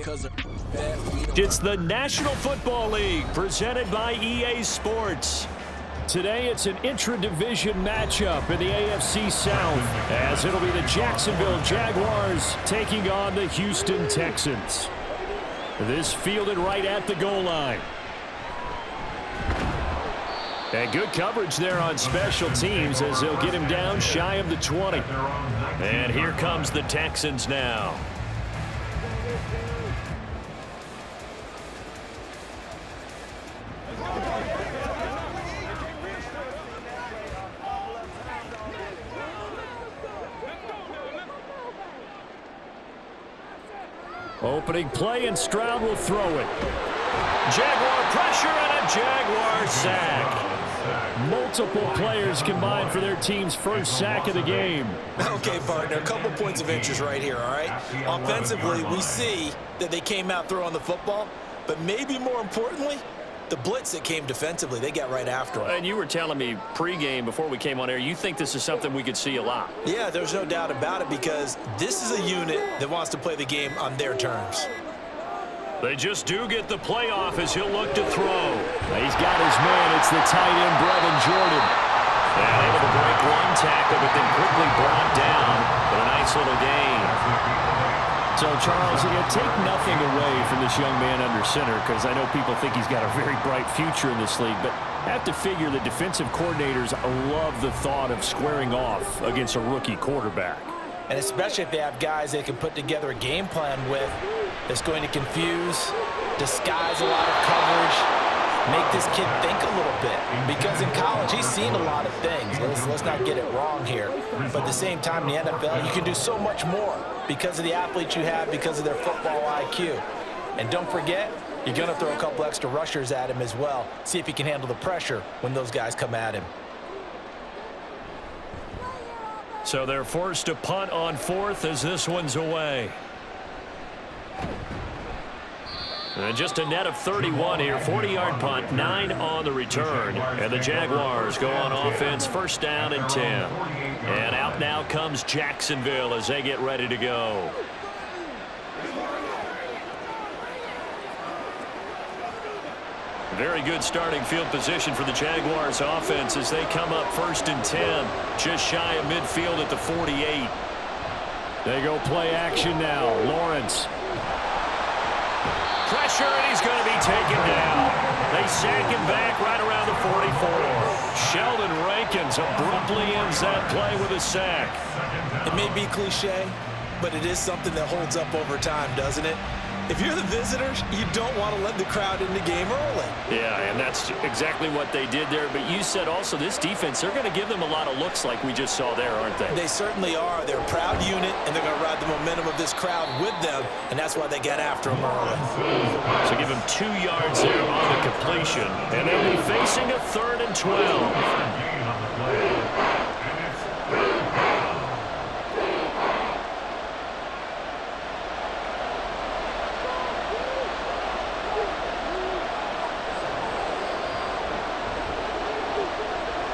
It's the National Football League presented by EA Sports. Today it's an intra-division matchup in the AFC South, as it'll be the Jacksonville Jaguars taking on the Houston Texans. This fielded right at the goal line. And good coverage there on special teams as they'll get him down shy of the 20. And here comes the Texans now. Opening play, and Stroud will throw it. Jaguar pressure and a Jaguar sack. Multiple players combined for their team's first sack of the game. Okay, partner, a couple points of interest right here, all right? Offensively, we see that they came out throwing the football, but maybe more importantly, the blitz that came defensively, they got right after him. And you were telling me pregame before we came on air, you think this is something we could see a lot. Yeah, there's no doubt about it because this is a unit that wants to play the game on their terms. They just do get the playoff as he'll look to throw. He's got his man. It's the tight end, Brevin Jordan. And able to break one tackle, but then quickly brought down. But a nice little gain. So, Charles, you take nothing away from this young man under center because I know people think he's got a very bright future in this league, but I have to figure the defensive coordinators love the thought of squaring off against a rookie quarterback. And especially if they have guys they can put together a game plan with that's going to confuse, disguise a lot of coverage, make this kid think a little bit. Because in college, he's seen a lot of things. Let's not get it wrong here. But at the same time, in the NFL, you can do so much more because of the athletes you have, because of their football IQ. And don't forget, you're going to throw a couple extra rushers at him as well. See if he can handle the pressure when those guys come at him. So they're forced to punt on fourth as this one's away. And just a net of 31 here, 40-yard punt, 9 on the return. And the Jaguars go on offense, first down and 10. And out now comes Jacksonville as they get ready to go. Very good starting field position for the Jaguars offense as they come up first and 10, just shy of midfield at the 48. They go play action now. Lawrence. Pressure, and he's going to be taken down. They sack him back right around the 44. Sheldon Rankins abruptly ends that play with a sack. It may be cliche, but it is something that holds up over time, doesn't it? If you're the visitors, you don't want to let the crowd in the game early. Yeah, and that's exactly what they did there. But you said also this defense, they're going to give them a lot of looks like we just saw there, aren't they? They certainly are. They're a proud unit, and they're going to ride the momentum of this crowd with them, and that's why they get after them early. So give them 2 yards there on the completion, and they'll be facing a 3rd and 12.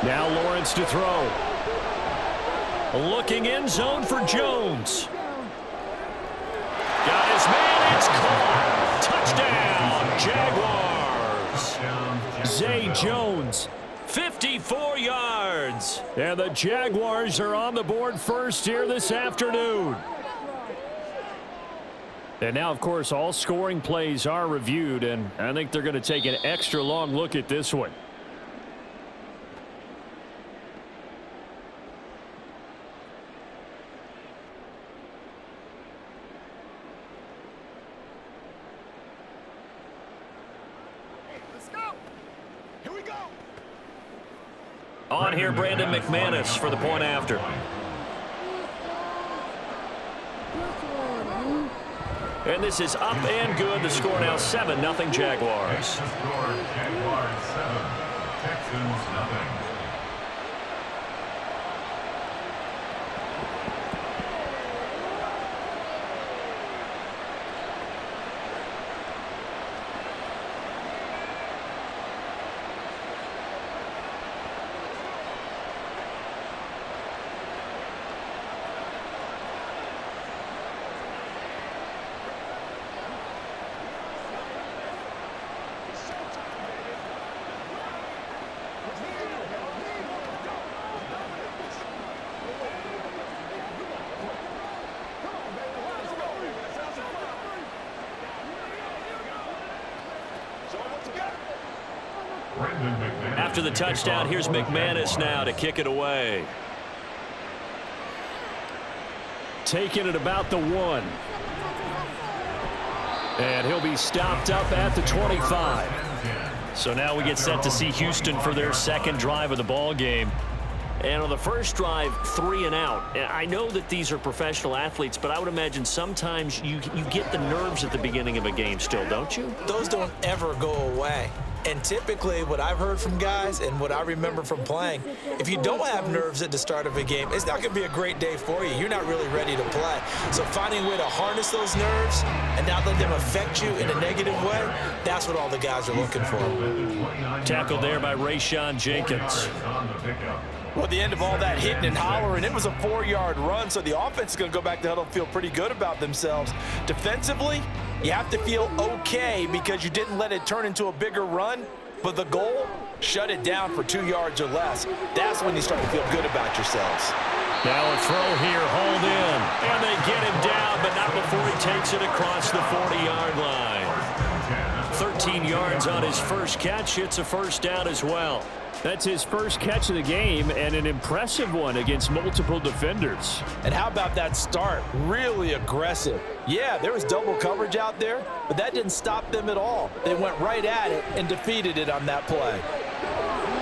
Now Lawrence to throw. Looking end zone for Jones. Got his man, it's caught. Touchdown, Jaguars. Zay Jones, 54 yards. And the Jaguars are on the board first here this afternoon. And now, of course, all scoring plays are reviewed, and I think they're going to take an extra long look at this one. On here, Brandon McManus for the point after. And this is up and good. The score now 7-0 Jaguars. Jaguars 7, Texans 0. After the touchdown, here's McManus now to kick it away. Taking it about the 1. And he'll be stopped up at the 25. So now we get set to see Houston for their second drive of the ball game. And on the first drive, 3 and out. I know that these are professional athletes, but I would imagine sometimes you get the nerves at the beginning of a game still, don't you? Those don't ever go away. And typically what I've heard from guys and what I remember from playing, if you don't have nerves at the start of a game, it's not going to be a great day for you. You're not really ready to play. So finding a way to harness those nerves and not let them affect you in a negative way, that's what all the guys are looking for. Tackled there by Rayshawn Jenkins. Well, at the end of all that hitting and hollering, it was a 4-yard run, so the offense is going to go back to the huddle and feel pretty good about themselves. Defensively, you have to feel okay because you didn't let it turn into a bigger run, but the goal, shut it down for 2 yards or less. That's when you start to feel good about yourselves. Now a throw here, hauled in, and they get him down, but not before he takes it across the 40-yard line. 13 yards on his first catch. It's a first down as well. That's his first catch of the game, and an impressive one against multiple defenders. And how about that start? Really aggressive. Yeah, there was double coverage out there, but that didn't stop them at all. They went right at it and defeated it on that play.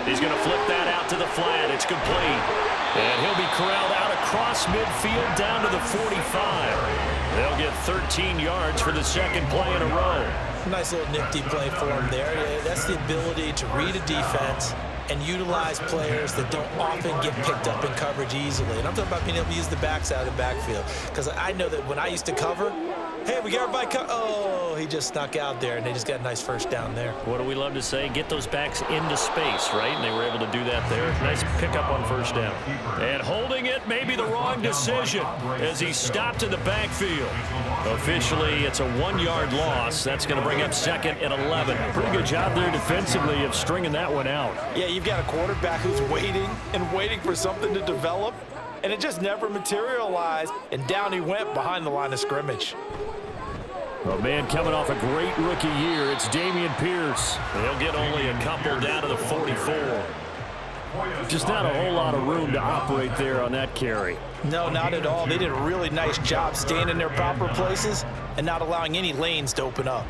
He's going to flip that out to the flat. It's complete. And he'll be corralled out across midfield down to the 45. They'll get 13 yards for the second play in a row. Nice little nifty play for him there. That's the ability to read a defense and utilize players that don't often get picked up in coverage easily. And I'm talking about being able to use the backside of the backfield. Because I know that when I used to cover, hey, we got everybody oh, he just snuck out there, and they just got a nice first down there. What do we love to say? Get those backs into space, right? And they were able to do that there. Nice pickup on first down. And holding it may be the wrong decision as he stopped in the backfield. Officially, it's a 1-yard loss. That's going to bring up second and 11. Pretty good job there defensively of stringing that one out. Yeah, you've got a quarterback who's waiting and waiting for something to develop, and it just never materialized, and down he went behind the line of scrimmage. A man coming off a great rookie year, it's Dameon Pierce. He'll get only a couple down to the 44. Just not a whole lot of room to operate there on that carry. No, not at all. They did a really nice job staying in their proper places and not allowing any lanes to open up.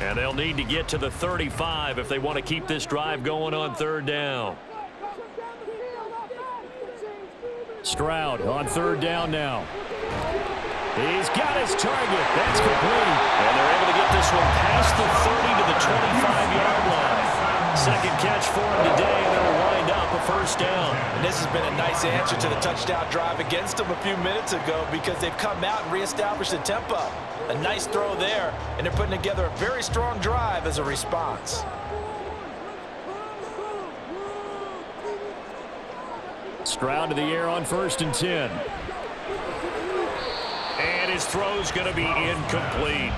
And they'll need to get to the 35 if they want to keep this drive going on third down. Stroud on third down now. He's got his target. That's complete. And they're able to get this one past the 30 to the 25-yard line. Second catch for him today, and they'll wind up a first down. And this has been a nice answer to the touchdown drive against them a few minutes ago because they've come out and reestablished the tempo. A nice throw there, and they're putting together a very strong drive as a response. Stroud to the air on 1st and 10. And his throw's going to be incomplete.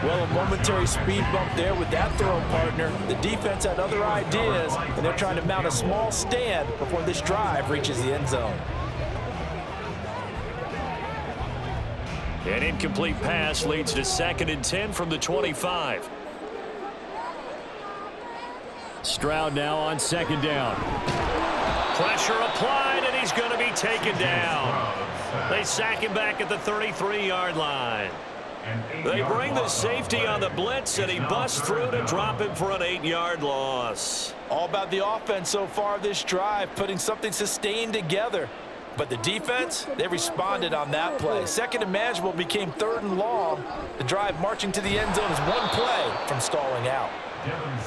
Well, a momentary speed bump there with that throw partner. The defense had other ideas, and they're trying to mount a small stand before this drive reaches the end zone. An incomplete pass leads to 2nd and 10 from the 25. Stroud now on 2nd down. Pressure applied, and he's going to be taken down. They sack him back at the 33-yard line. They bring the safety on the blitz, and he busts through to drop him for an 8-yard loss. All about the offense so far this drive, putting something sustained together. But the defense, they responded on that play. Second and manageable became 3rd and long. The drive marching to the end zone is one play from stalling out.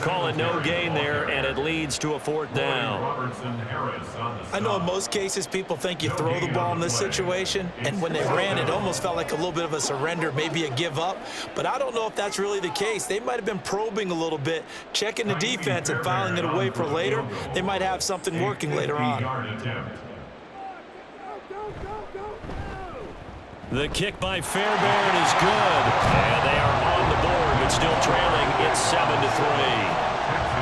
Call it no gain there, and it leads to a 4th down. I know in most cases people think you throw the ball in this situation, and when they ran, it almost felt like a little bit of a surrender, maybe a give up. But I don't know if that's really the case. They might have been probing a little bit, checking the defense and filing it away for later. They might have something working later on. The kick by Fairbairn is good. And they are on the board, but still trailing. It's 7-3.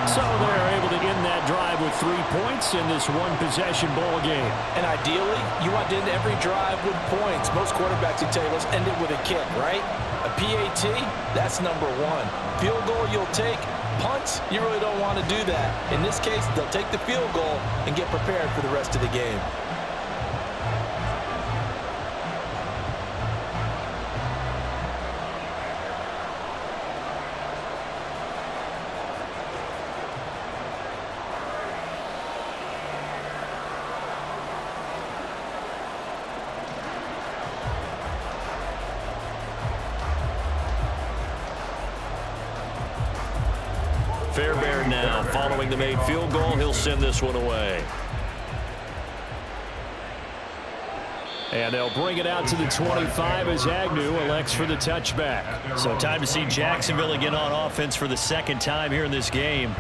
So they're able to end that drive with 3 points in this one-possession ball game. And ideally, you want to end every drive with points. Most quarterbacks will tell you, let's end it with a kick, right? A PAT, that's number 1. Field goal you'll take, Punts, you really don't want to do that. In this case, they'll take the field goal and get prepared for the rest of the game. Fairbairn now following the made field goal. He'll send this one away. And they'll bring it out to the 25 as Agnew elects for the touchback. So time to see Jacksonville again on offense for the second time here in this game.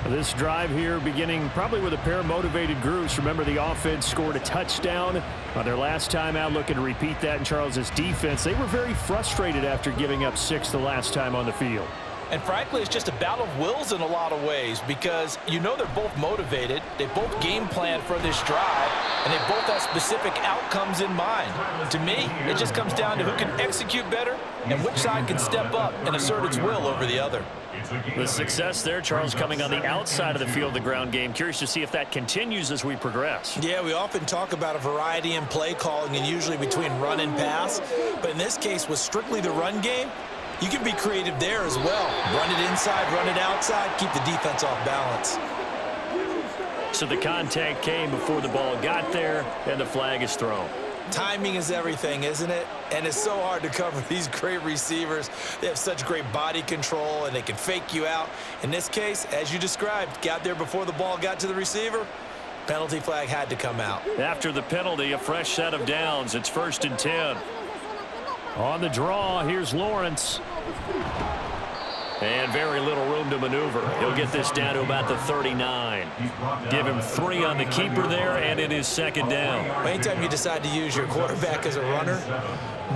This drive here beginning probably with a pair of motivated groups. Remember, the offense scored a touchdown on their last time out, looking to repeat that in Charles's defense. They were very frustrated after giving up 6 the last time on the field. And frankly, it's just a battle of wills in a lot of ways because you know they're both motivated. They both game plan for this drive, and they both have specific outcomes in mind. To me, it just comes down to who can execute better and which side can step up and assert its will over the other. The success there, Charles, coming on the outside of the field, the ground game. Curious to see if that continues as we progress. Yeah, we often talk about a variety in play calling and usually between run and pass. But in this case, with strictly the run game, you can be creative there as well. Run it inside, run it outside, keep the defense off balance. So the contact came before the ball got there, and the flag is thrown. Timing is everything, isn't it? And it's so hard to cover these great receivers. They have such great body control, and they can fake you out. In this case, as you described, got there before the ball got to the receiver. Penalty flag had to come out. After the penalty, a fresh set of downs. It's 1st and 10. On the draw, here's Lawrence. And very little room to maneuver. He'll get this down to about the 39. Give him 3 on the keeper there, and it is 2nd down. Anytime you decide to use your quarterback as a runner,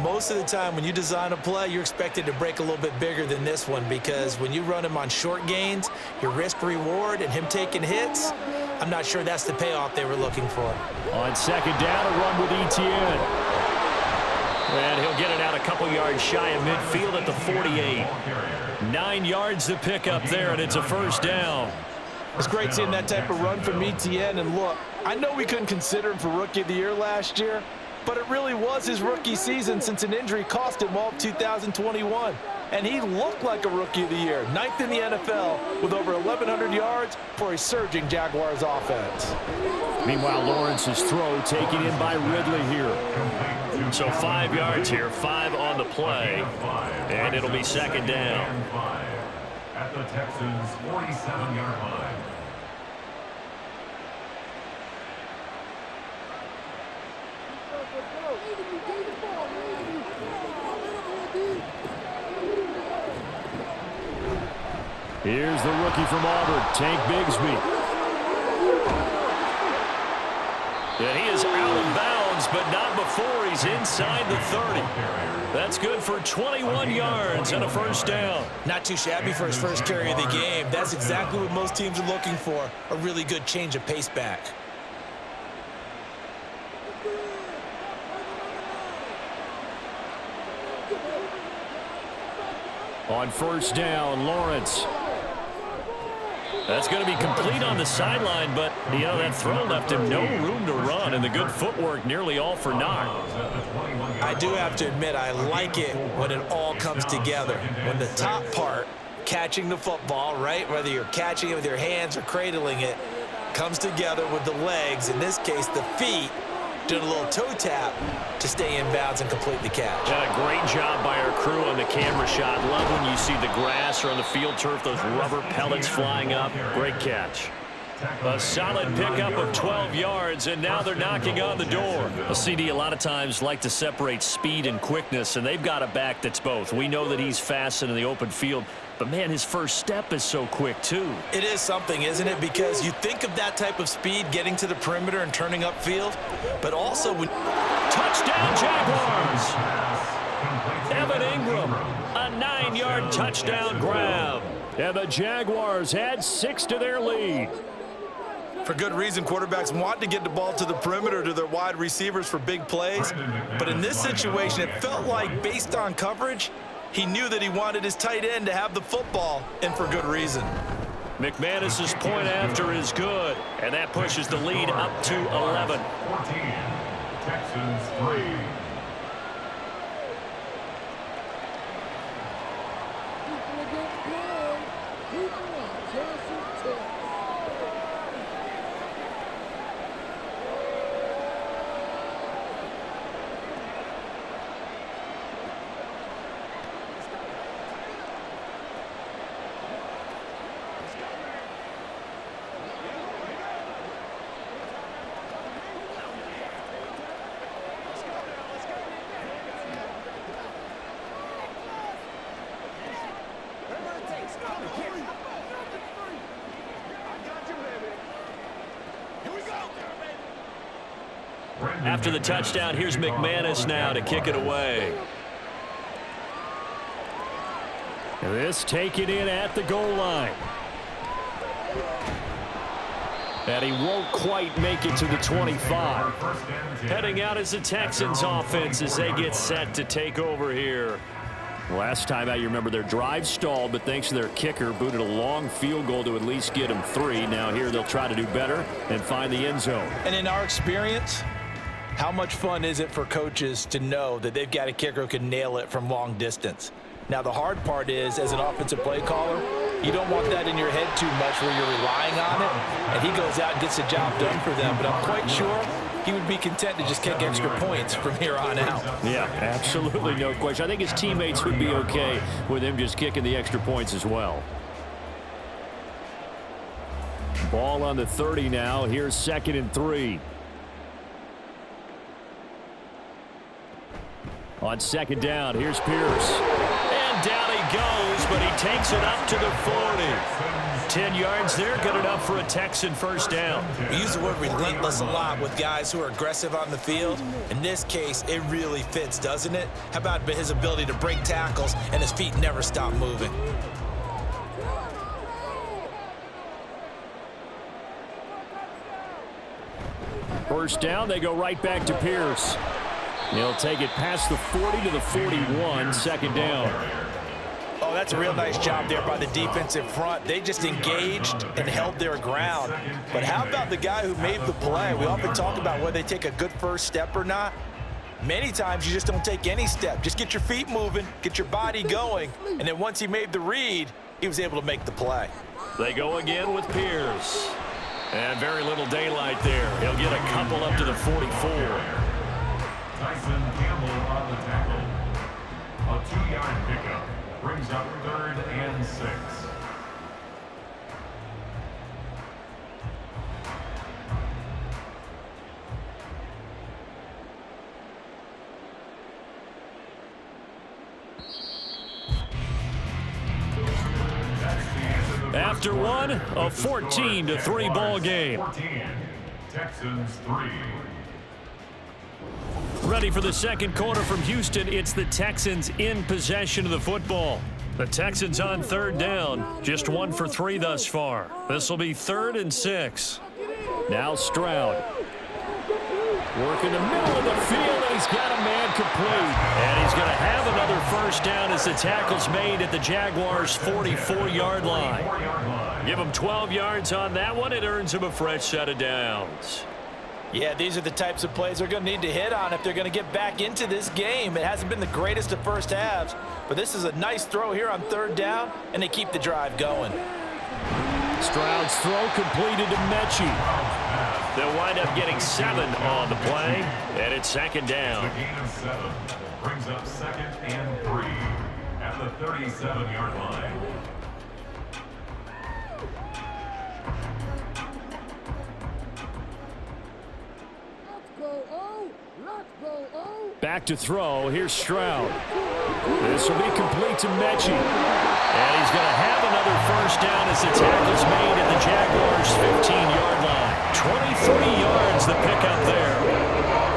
most of the time when you design a play, you're expected to break a little bit bigger than this one because when you run him on short gains, your risk-reward and him taking hits, I'm not sure that's the payoff they were looking for. On 2nd down, a run with Etienne. And he'll get it out a couple yards shy of midfield at the 48. 9 yards to pick up there, and it's a 1st down. It's great seeing that type of run from Etienne. And look, I know we couldn't consider him for Rookie of the Year last year, but it really was his rookie season since an injury cost him all of 2021. And he looked like a Rookie of the Year, 9th in the NFL with over 1,100 yards for a surging Jaguars offense. Meanwhile, Lawrence's throw taken in by Ridley here. So 5 yards here, 5 on the play, and it'll be 2nd down. At the Texans' 47-yard line. Here's the rookie from Auburn, Tank Bigsby. And he is out of bounds, but not before he's inside the 30. That's good for 21 yards and a 1st down. Not too shabby for his first carry of the game. That's exactly what most teams are looking for, a really good change of pace back. On 1st down, Lawrence. That's going to be complete on the sideline, but, you know, that throw left him no room to run, and the good footwork nearly all for naught. I do have to admit, I like it when it all comes together. When the top part, catching the football, right, whether you're catching it with your hands or cradling it, comes together with the legs, in this case the feet, doing a little toe tap to stay in bounds and complete the catch. Yeah, great job by our crew on the camera shot. Love when you see the grass or on the field turf, those rubber pellets flying up. Great catch. A solid pickup of 12 yards, and now they're knocking on the door. A CD a lot of times like to separate speed and quickness, and they've got a back that's both. We know that he's fast in the open field, but, man, his first step is so quick, too. It is something, isn't it? Because you think of that type of speed getting to the perimeter and turning upfield, but also when... Touchdown, Jaguars! Evan Ingram, a 9-yard touchdown grab. And the Jaguars add 6 to their lead. For good reason, quarterbacks want to get the ball to the perimeter to their wide receivers for big plays. But in this situation, it felt like, based on coverage, He knew that he wanted his tight end to have the football, and for good reason. McManus's point after is good, and that pushes the lead up to 11. 14, Texans 3. After the touchdown, here's McManus now to kick it away. This taken in at the goal line. And he won't quite make it to the 25. Heading out is the Texans offense as they get set to take over here. Last time out, you remember their drive stalled, but thanks to their kicker, booted a long field goal to at least get them 3. Now here they'll try to do better and find the end zone. And in our experience, how much fun is it for coaches to know that they've got a kicker who can nail it from long distance? Now, the hard part is, as an offensive play caller, you don't want that in your head too much where you're relying on it, and he goes out and gets the job done for them. But I'm quite sure he would be content to just kick extra points from here on out. Yeah, absolutely no question. I think his teammates would be okay with him just kicking the extra points as well. Ball on the 30 now. Here's 2nd and 3. On 2nd down, here's Pierce. And down he goes, but he takes it up to the 40. 10 yards there, good enough for a Texan first down. We use the word relentless a lot with guys who are aggressive on the field. In this case, it really fits, doesn't it? How about his ability to break tackles and his feet never stop moving? First down, they go right back to Pierce. He'll take it past the 40 to the 41, 2nd down. Oh, that's a real nice job there by the defensive front. They just engaged and held their ground. But how about the guy who made the play? We often talk about whether they take a good first step or not. Many times you just don't take any step. Just get your feet moving, get your body going, and then once he made the read, he was able to make the play. They go again with Pierce. And very little daylight there. He'll get a couple up to the 44. Tyson Campbell on the tackle. A 2-yard pickup brings up 3rd and 6. After one, a 14-3 ball game. 14, Texans 3. Ready for the 2nd quarter from Houston. It's the Texans in possession of the football. The Texans on 3rd down. Just 1 for 3 thus far. This will be 3rd and 6. Now Stroud. Working the middle of the field. He's got a man complete. And he's going to have another first down as the tackle's made at the Jaguars' 44-yard line. Give him 12 yards on that one. It earns him a fresh set of downs. Yeah, these are the types of plays they're going to need to hit on if they're going to get back into this game. It hasn't been the greatest of first halves, but this is a nice throw here on 3rd down, and they keep the drive going. Stroud's throw completed to Mechie. They'll wind up getting 7 on the play, and it's 2nd down. The gain of 7 brings up 2nd and 3 at the 37-yard line. Back to throw. Here's Stroud. This will be complete to Mechie. And he's going to have another first down as the tackle's made at the Jaguars' 15-yard line. 23 yards the pickup there.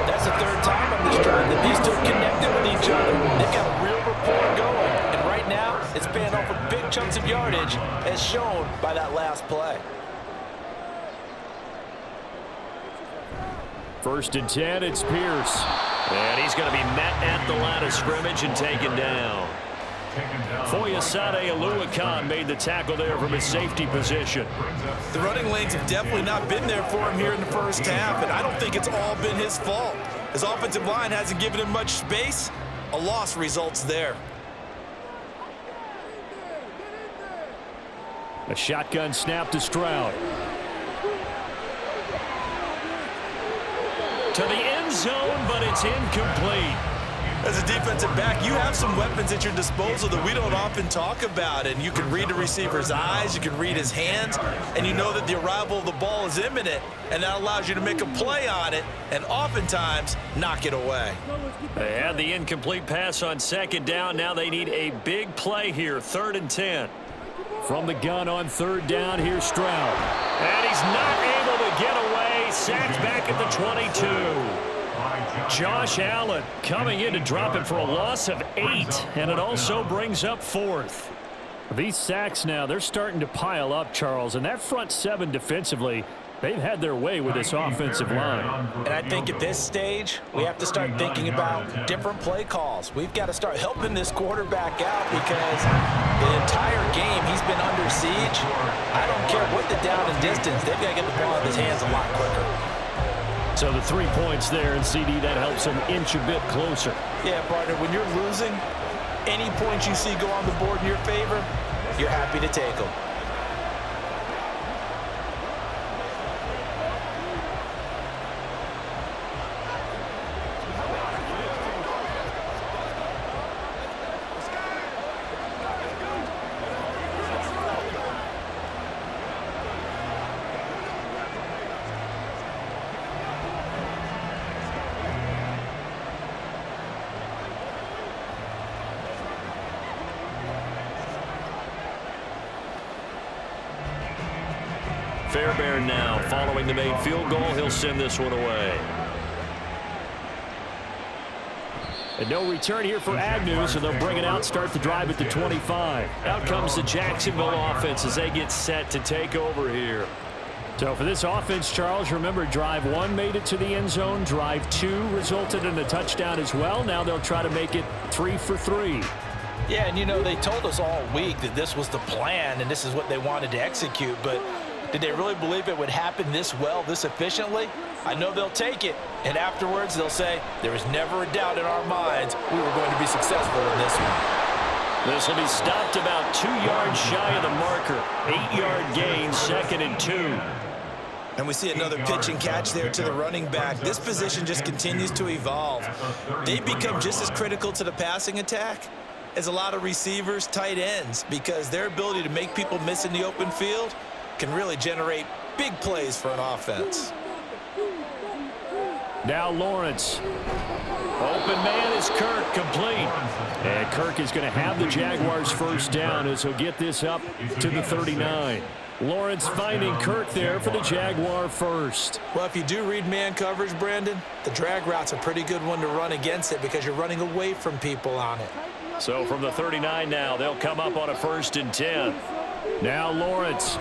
That's the 3rd time on this drive that these two connected with each other. They've got a real rapport going. And right now, it's paying off with big chunks of yardage, as shown by that last play. 1st and 10, it's Pierce. And he's going to be met at the line of scrimmage and taken down. Foyesade Oluwakan made the tackle there from his safety position. The running lanes have definitely not been there for him here in the first half, and I don't think it's all been his fault. His offensive line hasn't given him much space. A loss results there. A shotgun snap to Stroud. To the end zone, but it's incomplete. As a defensive back, you have some weapons at your disposal that we don't often talk about, and you can read the receiver's eyes, you can read his hands, and you know that the arrival of the ball is imminent, and that allows you to make a play on it and oftentimes knock it away. They had the incomplete pass on second down. Now they need a big play here, 3rd and 10. From the gun on 3rd down, here's Stroud. And he's not able to get away. Sacked back at the 22. Josh Allen coming in to drop it for a loss of 8, and it also brings up 4th. These sacks now, they're starting to pile up, Charles, and that front 7 defensively, they've had their way with this offensive line. And I think at this stage, we have to start thinking about different play calls. We've got to start helping this quarterback out because the entire game he's been under siege. I don't care what the down and distance, they've got to get the ball in his hands a lot quicker. So the 3 points there, and CD, that helps him inch a bit closer. Yeah, partner, when you're losing, any points you see go on the board in your favor, you're happy to take them. Fairbairn now following the made field goal. He'll send this one away. And no return here for Agnew, so they'll bring it out, start the drive at the 25. Out comes the Jacksonville offense as they get set to take over here. So for this offense, Charles, remember drive 1 made it to the end zone. Drive 2 resulted in a touchdown as well. Now they'll try to make it 3 for 3. Yeah, and you know, they told us all week that this was the plan and this is what they wanted to execute, but did they really believe it would happen this well, this efficiently? I know they'll take it, and afterwards they'll say, there was never a doubt in our minds we were going to be successful in this one. This will be stopped about 2 yards shy of the marker. 8-yard gain, 2nd and 2. And we see another pitch and catch there to the running back. This position just continues to evolve. They become just as critical to the passing attack as a lot of receivers, tight ends, because their ability to make people miss in the open field can really generate big plays for an offense. Now Lawrence. Open man is Kirk, complete. And Kirk is going to have the Jaguars first down as he'll get this up to the 39. Lawrence finding Kirk there for the Jaguar first. Well, if you do read man coverage, Brandon, the drag route's a pretty good one to run against it because you're running away from people on it. So from the 39 now, they'll come up on a 1st and 10. Now Lawrence.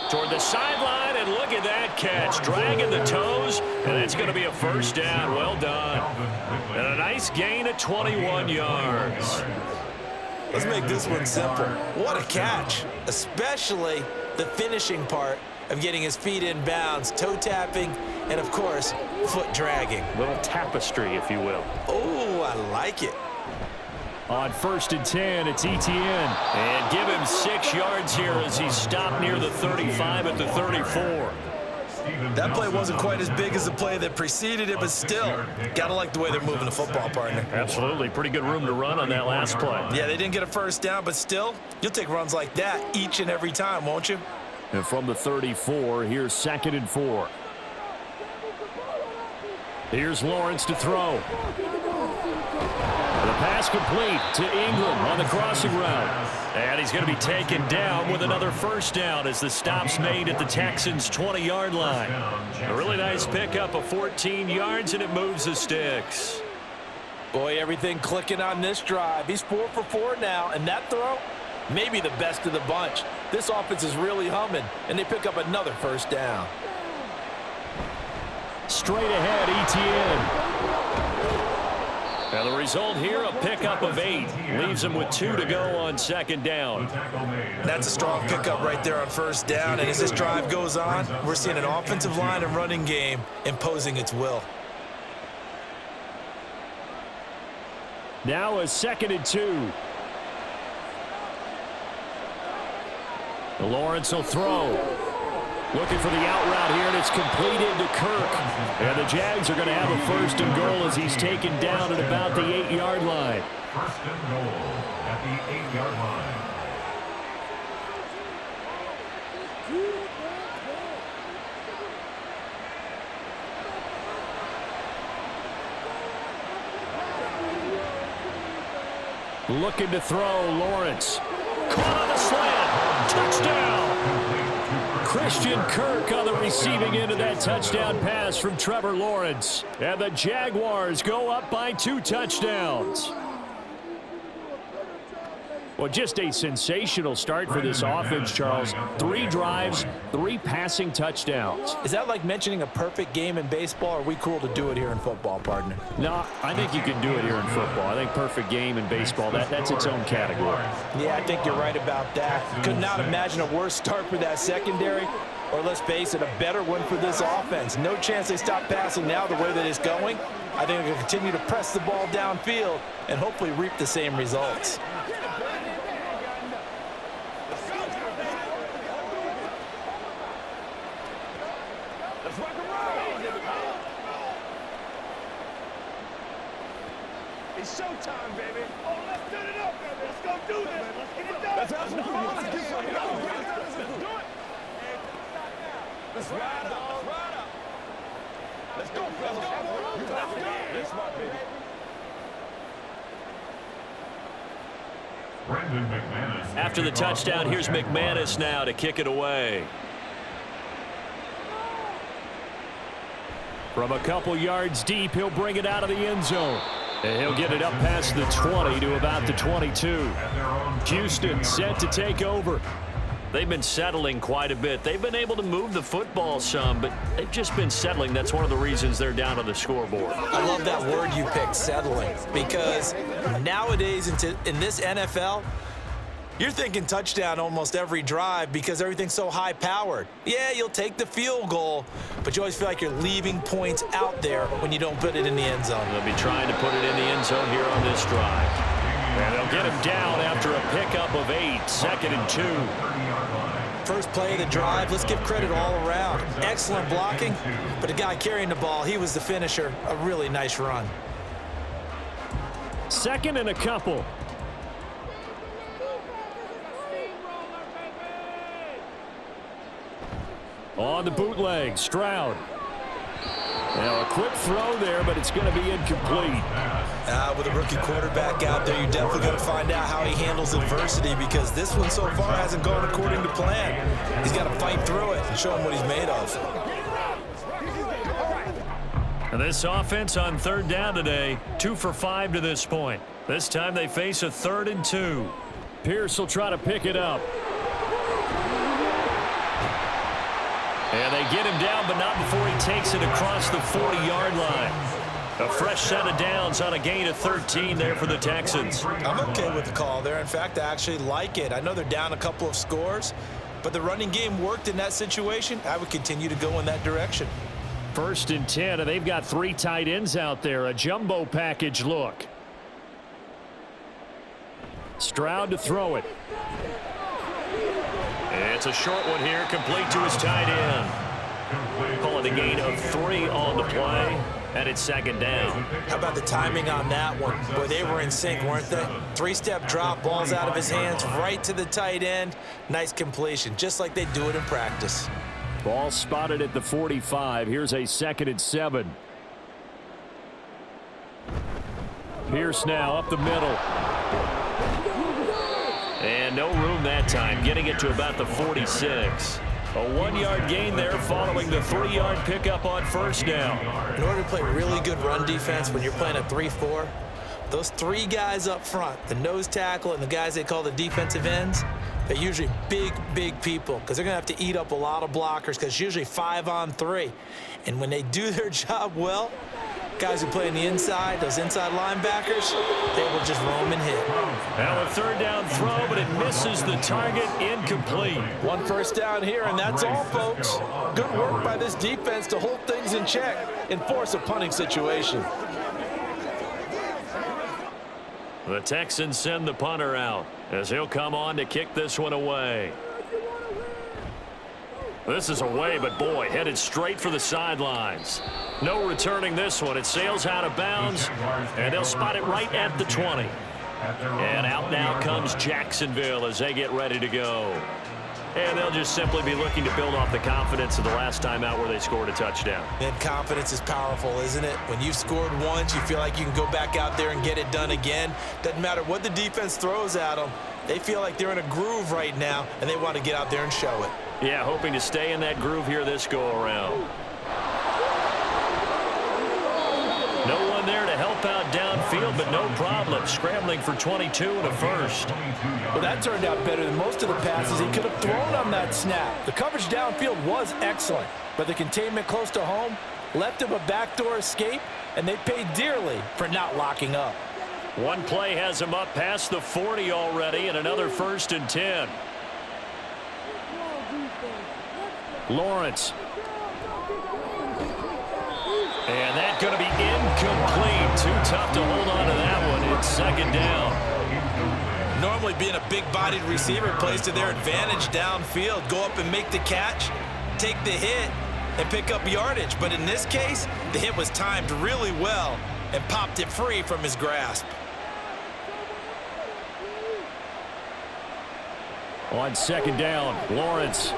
Toward the sideline, and look at that catch. Dragging the toes, and it's going to be a first down. Well done. And a nice gain of 21 yards. Let's make this one simple. What a catch, especially the finishing part of getting his feet in bounds, toe tapping, and, of course, foot dragging. Little tapestry, if you will. Oh, I like it. On 1st and 10, it's Etienne. And give him 6 yards here as he's stopped near the 35 at the 34. That play wasn't quite as big as the play that preceded it, but still, gotta like the way they're moving the football, partner. Absolutely. Pretty good room to run on that last play. Yeah, they didn't get a first down, but still, you'll take runs like that each and every time, won't you? And from the 34, here's 2nd and 4. Here's Lawrence to throw. The pass complete to Ingram on the crossing route. And he's going to be taken down with another first down as the stop's made at the Texans' 20-yard line. A really nice pickup of 14 yards, and it moves the sticks. Boy, everything clicking on this drive. He's 4 for 4 now, and that throw, maybe the best of the bunch. This offense is really humming, and they pick up another first down. Straight ahead, Etienne. And the result here, a pickup of 8. Leaves him with 2 to go on second down. That's a strong pickup right there on first down. And as this drive goes on, we're seeing an offensive line and running game imposing its will. Now a 2nd and 2. Lawrence will throw. Looking for the out route here, and it's completed to Kirk. And the Jags are going to have a 1st and goal as he's taken down at about the 8-yard line. 1st and goal at the 8-yard line. Looking to throw, Lawrence. Caught on the slant. Touchdown. Christian Kirk on the receiving end of that touchdown pass from Trevor Lawrence. And the Jaguars go up by 2 touchdowns. Well, just a sensational start for this offense, Charles. 3 drives, 3 passing touchdowns. Is that like mentioning a perfect game in baseball, or are we cool to do it here in football, partner? No, I think you can do it here in football. I think perfect game in baseball, that's its own category. Yeah, I think you're right about that. Could not imagine a worse start for that secondary, or let's face it, a better one for this offense. No chance they stop passing now the way that it's going. I think they're going to continue to press the ball downfield and hopefully reap the same results. It's showtime, baby. Oh, let's set it up, baby. Let's go do this. Let's get it done. Let's have some fun. Let's do it. Let's ride up. Let's ride up. Let's go, fellas. Let's go. That's my baby. Brendan McManus. After the touchdown, here's McManus now to kick it away. From a couple yards deep, he'll bring it out of the end zone. And he'll get it up past the 20 to about the 22. Houston set to take over. They've been settling quite a bit. They've been able to move the football some, but they've just been settling. That's one of the reasons they're down on the scoreboard. I love that word you picked, settling, because nowadays in this NFL, you're thinking touchdown almost every drive because everything's so high-powered. Yeah, you'll take the field goal, but you always feel like you're leaving points out there when you don't put it in the end zone. They'll be trying to put it in the end zone here on this drive. And they'll get him down after a pickup of 8, 2nd and 2. First play of the drive, let's give credit all around. Excellent blocking, but the guy carrying the ball, he was the finisher. A really nice run. 2nd and a couple. On the bootleg, Stroud. Now a quick throw there, but it's going to be incomplete. With a rookie quarterback out there, you're definitely going to find out how he handles adversity, because this one so far hasn't gone according to plan. He's got to fight through it and show him what he's made of. And this offense on 3rd down today, 2 for 5 to this point. This time they face a 3rd and 2. Pierce will try to pick it up. And they get him down, but not before he takes it across the 40-yard line. A fresh set of downs on a gain of 13 there for the Texans. I'm okay with the call there. In fact, I actually like it. I know they're down a couple of scores, but the running game worked in that situation. I would continue to go in that direction. 1st and 10, and they've got 3 tight ends out there. A jumbo package look. Stroud to throw it. It's a short one here, complete to his tight end. Call it a gain of 3 on the play, and it's 2nd down. How about the timing on that one? Boy, they were in sync, weren't they? 3-step drop, balls out of his hands, right to the tight end. Nice completion, just like they do it in practice. Ball spotted at the 45. Here's a 2nd and 7. Pierce now up the middle. And no room that time, getting it to about the 46. A 1-yard gain there following the 3-yard pickup on 1st down. In order to play really good run defense when you're playing a 3-4, those 3 guys up front, the nose tackle and the guys they call the defensive ends, they're usually big, big people, because they're going to have to eat up a lot of blockers, because it's usually 5 on 3. And when they do their job well, Guys who play on the inside, those inside linebackers, they will just roam and hit. Now a third down throw, but it misses the target, incomplete. One first down here, and that's all, folks. Good work by this defense to hold things in check and force a punting situation. The Texans send the punter out as he'll come on to kick this one away. This is away, but boy, headed straight for the sidelines. No returning this one. It sails out of bounds, and they'll spot it right at the 20. And out now comes Jacksonville as they get ready to go. And they'll just simply be looking to build off the confidence of the last time out where they scored a touchdown. And confidence is powerful, isn't it? When you've scored once, you feel like you can go back out there and get it done again. Doesn't matter what the defense throws at them. They feel like they're in a groove right now, and they want to get out there and show it. Yeah, hoping to stay in that groove here this go-around. No one there to help out downfield, but no problem. Scrambling for 22 and a first. Well, that turned out better than most of the passes he could have thrown on that snap. The coverage downfield was excellent, but the containment close to home left him a backdoor escape, and they paid dearly for not locking up. One play has him up past the 40 already, and another 1st and 10. Lawrence. And that's going to be incomplete. Too tough to hold on to that one. It's 2nd down. Normally being a big-bodied receiver plays to their advantage downfield. Go up and make the catch, take the hit, and pick up yardage. But in this case, the hit was timed really well and popped it free from his grasp. On 2nd down, Lawrence.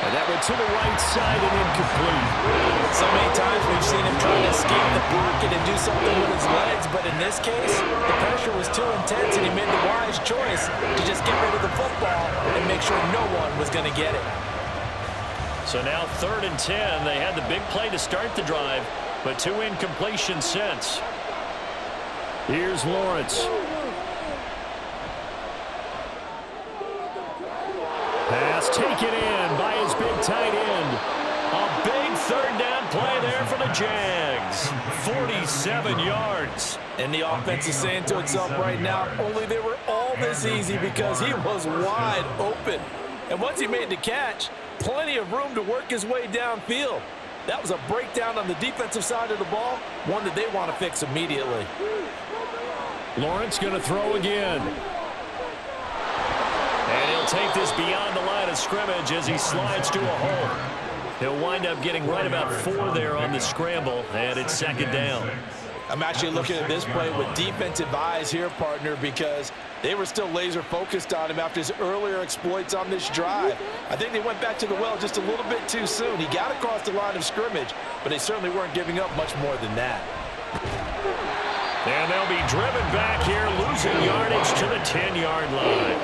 And that went to the right side and incomplete. So many times we've seen him trying to escape the pocket and do something with his legs, but in this case, the pressure was too intense and he made the wise choice to just get rid of the football and make sure no one was going to get it. So now 3rd and 10. They had the big play to start the drive, but 2 incompletions since. Here's Lawrence. Pass taken in by his big tight end. A big 3rd down play there for the Jags. 47 yards. And the offense is saying to itself right now, only they were all this easy because he was wide open. And once he made the catch, plenty of room to work his way downfield. That was a breakdown on the defensive side of the ball, one that they want to fix immediately. Lawrence going to throw again. And he'll take this beyond the line of scrimmage as he slides to a hole. He'll wind up getting right about 4 there on the scramble, and it's 2nd down. I'm actually looking at this play with defensive eyes here, partner, because they were still laser focused on him after his earlier exploits on this drive. I think they went back to the well just a little bit too soon. He got across the line of scrimmage, but they certainly weren't giving up much more than that. And they'll be driven back here, losing yardage to the 10-yard line.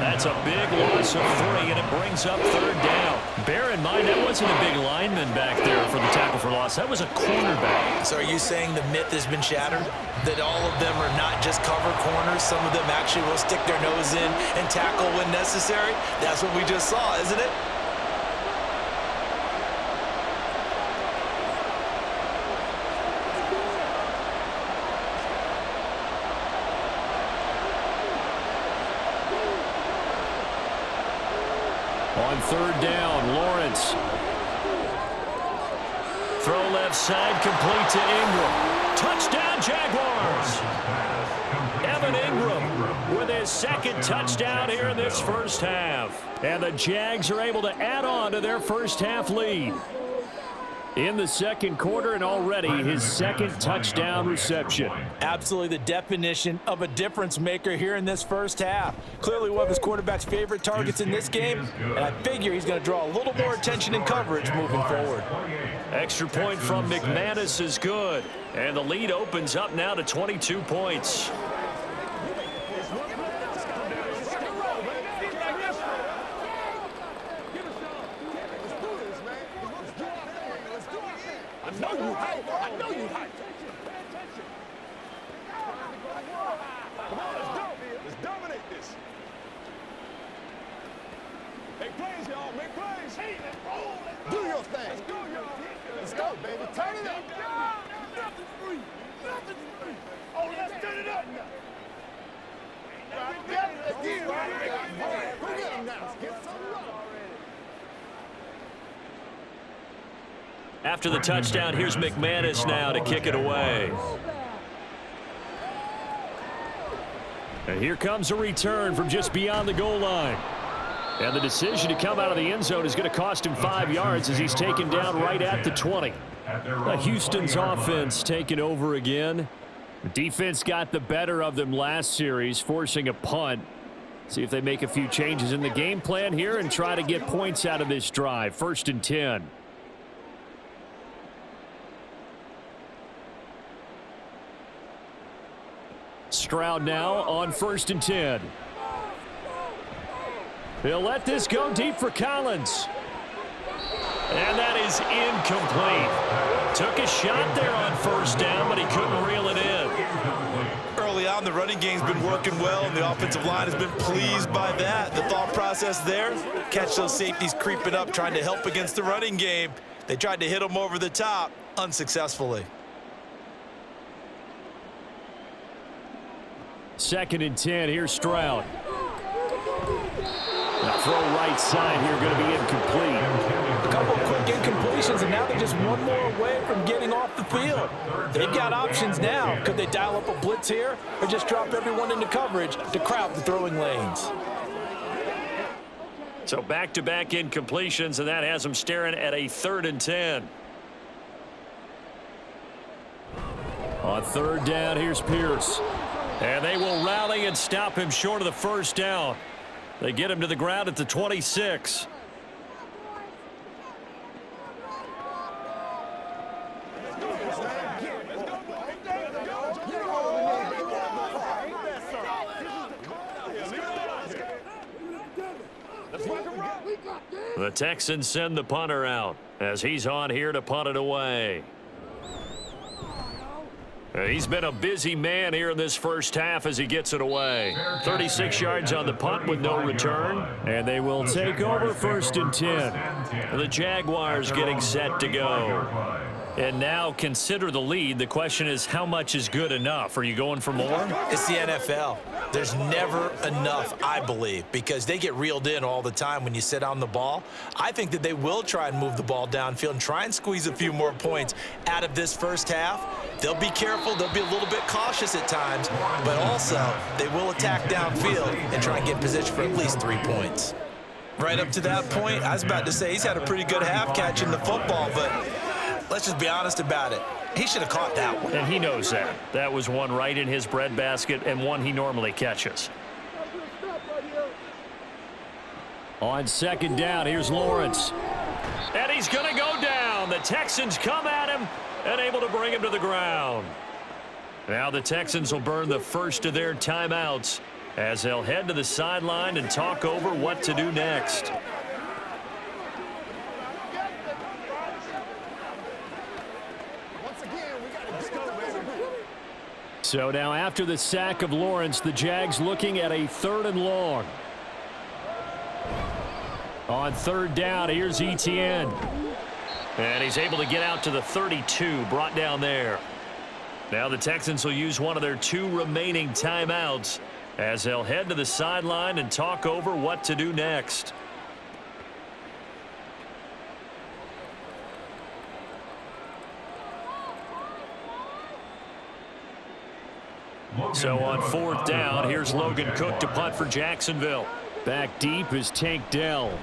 That's a big loss of 3, and it brings up 3rd down. Bear in mind, that wasn't a big lineman back there for the tackle for loss. That was a cornerback. So are you saying the myth has been shattered? That all of them are not just cover corners? Some of them actually will stick their nose in and tackle when necessary? That's what we just saw, isn't it? On 3rd down, Lawrence. Throw left side, complete to Ingram. Touchdown, Jaguars! Evan Ingram with his 2nd touchdown here in this first half. And the Jags are able to add on to their first half lead. In the 2nd quarter, and already his 2nd touchdown reception. Absolutely the definition of a difference maker here in this first half. Clearly one of his quarterback's favorite targets in this game, and I figure he's going to draw a little more attention and coverage moving forward. Extra point from McManus is good, and the lead opens up now to 22 points. I know you hype. Come on, let's dominate this. Make plays, y'all. Make plays. Hey, let's roll. Do your thing. Let's go, y'all. Let's go, baby. Turn it up. Nothing's free. Nothing's free. Oh, let's turn it up now. Go get him now. Get some run. After the touchdown, here's McManus now to kick it away. And here comes a return from just beyond the goal line. And the decision to come out of the end zone is going to cost him 5 yards as he's taken down right at the 20. Houston's offense taking over again. The defense got the better of them last series, forcing a punt. See if they make a few changes in the game plan here and try to get points out of this drive. 1st and 10. Stroud now on 1st and 10. He'll let this go deep for Collins. And that is incomplete. Took a shot there on 1st down, but he couldn't reel it in. Early on, the running game's been working well, and the offensive line has been pleased by that. The thought process there, catch those safeties creeping up, trying to help against the running game. They tried to hit them over the top, unsuccessfully. 2nd and 10, here's Stroud. The throw right side here going to be incomplete. A couple of quick incompletions, and now they're just one more away from getting off the field. They've got options now. Could they dial up a blitz here or just drop everyone into coverage to crowd the throwing lanes? So back-to-back incompletions, and that has them staring at a 3rd and 10. On 3rd down, here's Pierce. And they will rally and stop him short of the 1st down. They get him to the ground at the 26. The Texans send the punter out as he's on here to punt it away. He's been a busy man here in this 1st half as he gets it away. 36 yards on the punt with no return. And they will take over 1st and 10. The Jaguars getting set to go. And now consider the lead. The question is, how much is good enough? Are you going for more? It's the NFL. There's never enough, I believe, because they get reeled in all the time when you sit on the ball. I think that they will try and move the ball downfield and try and squeeze a few more points out of this 1st half. They'll be careful. They'll be a little bit cautious at times, but also they will attack downfield and try and get in position for at least 3 points. Right up to that point, I was about to say he's had a pretty good half catching the football, but let's just be honest about it. He should have caught that one. And he knows that. That was one right in his breadbasket and one he normally catches. On 2nd down, here's Lawrence. And he's going to go down. The Texans come at him and able to bring him to the ground. Now the Texans will burn the 1st of their timeouts as they'll head to the sideline and talk over what to do next. So now after the sack of Lawrence, the Jags looking at a 3rd and long. On 3rd down, here's Etienne. And he's able to get out to the 32, brought down there. Now the Texans will use one of their 2 remaining timeouts as they'll head to the sideline and talk over what to do next. So on 4th down, here's Logan Cook to punt for Jacksonville. Back deep is Tank Dell.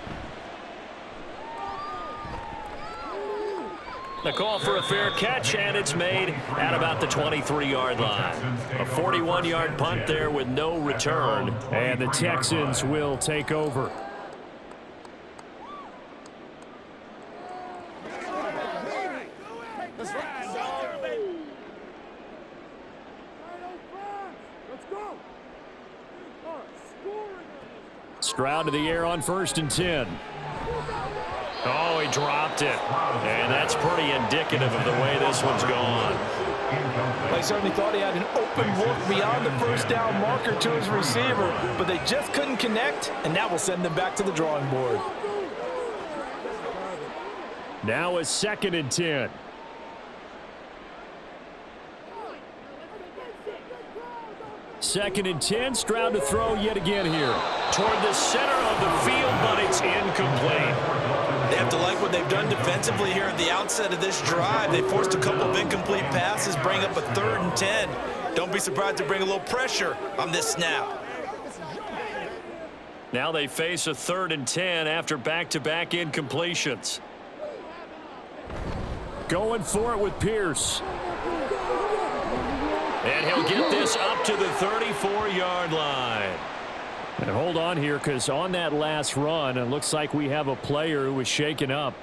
The call for a fair catch, and it's made at about the 23-yard line. A 41-yard punt there with no return, and the Texans will take over. Stroud to the air on 1st and 10. Oh, he dropped it. And that's pretty indicative of the way this one's gone. I certainly thought he had an open look beyond the first down marker to his receiver, but they just couldn't connect, and that will send them back to the drawing board. Now a 2nd and 10. Second and 10, Stroud to throw yet again here. Toward the center of the field, but it's incomplete. They have to like what they've done defensively here at the outset of this drive. They forced a couple of incomplete passes, bring up a 3rd and 10. Don't be surprised to bring a little pressure on this snap. Now they face a 3rd and 10 after back-to-back incompletions. Going for it with Pierce. And he'll get this up to the 34-yard line. And hold on here, because on that last run, it looks like we have a player who was shaken up.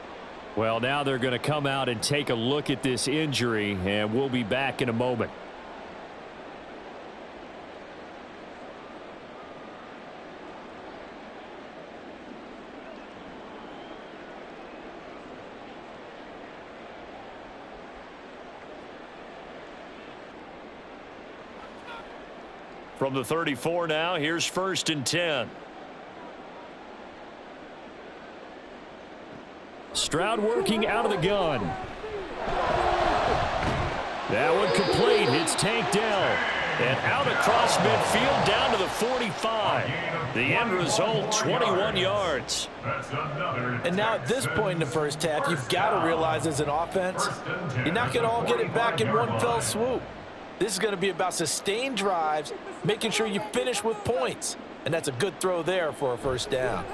Well, now they're going to come out and take a look at this injury, and we'll be back in a moment. From the 34 now, here's 1st and 10. Stroud working out of the gun. That one complete. It's Tank Dell. And out across midfield down to the 45. The end result, 21 yards. And now at this point in the first half, you've got to realize as an offense, you're not going to all get it back in one fell swoop. This is going to be about sustained drives, making sure you finish with points. And that's a good throw there for a 1st down.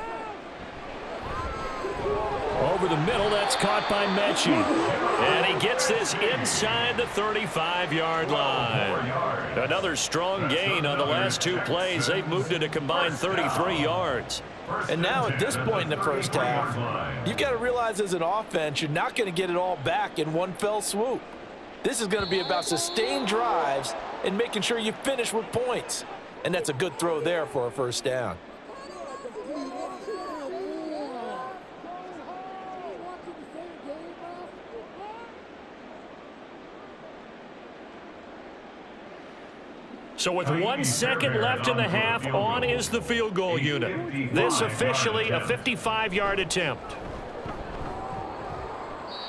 Over the middle, that's caught by Mechie. And he gets this inside the 35-yard line. Another strong gain on the last 2 plays. They've moved it a combined 33 yards. And now at this point in the first half, you've got to realize as an offense, you're not going to get it all back in one fell swoop. This is going to be about sustained drives and making sure you finish with points. And that's a good throw there for a 1st down. So with 1 second left in the half, on is the field goal unit. This officially a 55-yard attempt.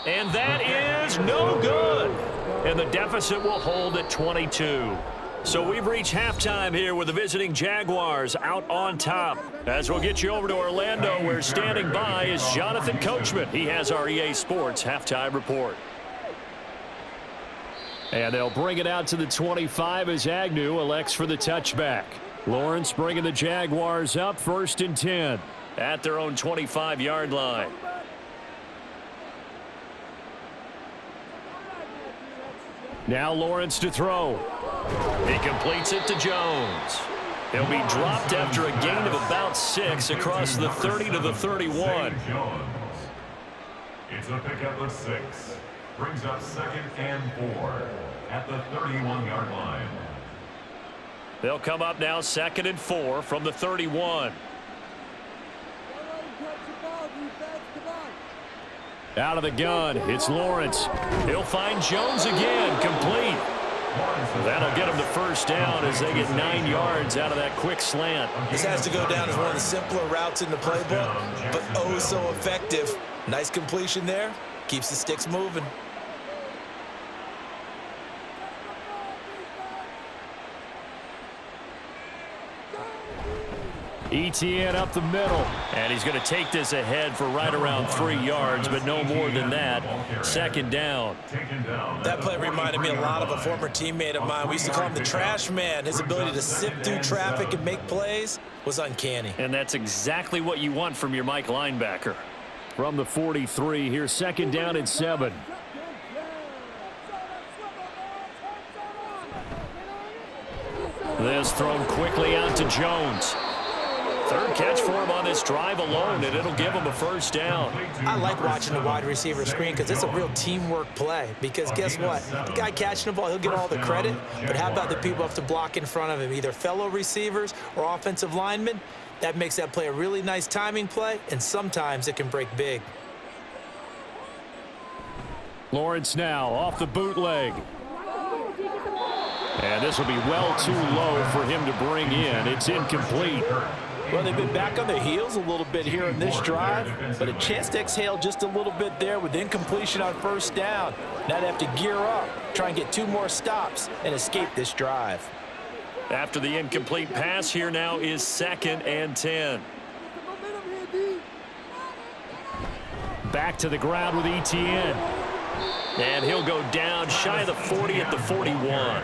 And that is no good. And the deficit will hold at 22. So we've reached halftime here with the visiting Jaguars out on top. As we'll get you over to Orlando, where standing by is Jonathan Coachman. He has our EA Sports halftime report. And they'll bring it out to the 25 as Agnew elects for the touchback. Lawrence bringing the Jaguars up, 1st and 10. At their own 25-yard line. Now Lawrence to throw. He completes it to Jones. He'll be dropped after a gain of about 6 across the 30 to the 31. It's a pickup of 6. Brings up 2nd and 4 at the 31-yard line. They'll come up now 2nd and 4 from the 31. Out of the gun, it's Lawrence. He'll find Jones again, complete. That'll get him to 1st down as they get 9 yards out of that quick slant. This has to go down as one of the simpler routes in the playbook, but oh so effective. Nice completion there. Keeps the sticks moving. ETN up the middle. And he's going to take this ahead for right around 3 yards, but no more than that. 2nd down. That play reminded me a lot of a former teammate of mine. We used to call him the trash man. His ability to sift through traffic and make plays was uncanny. And that's exactly what you want from your Mike linebacker. From the 43, here's 2nd down and 7. This thrown quickly out to Jones. 3rd catch for him on this drive alone, and it'll give him a 1st down. I like watching the wide receiver screen because it's a real teamwork play. Because guess what? The guy catching the ball, he'll get all the credit. But how about the people have to block in front of him, either fellow receivers or offensive linemen? That makes that play a really nice timing play, and sometimes it can break big. Lawrence now off the bootleg. And this will be well too low for him to bring in. It's incomplete. Well, they've been back on their heels a little bit here in this drive, but a chance to exhale just a little bit there with incompletion on first down. Now they have to gear up, try and get 2 more stops, and escape this drive. After the incomplete pass, here now is 2nd and 10. Back to the ground with Etienne. And he'll go down shy of the 40 at the 41.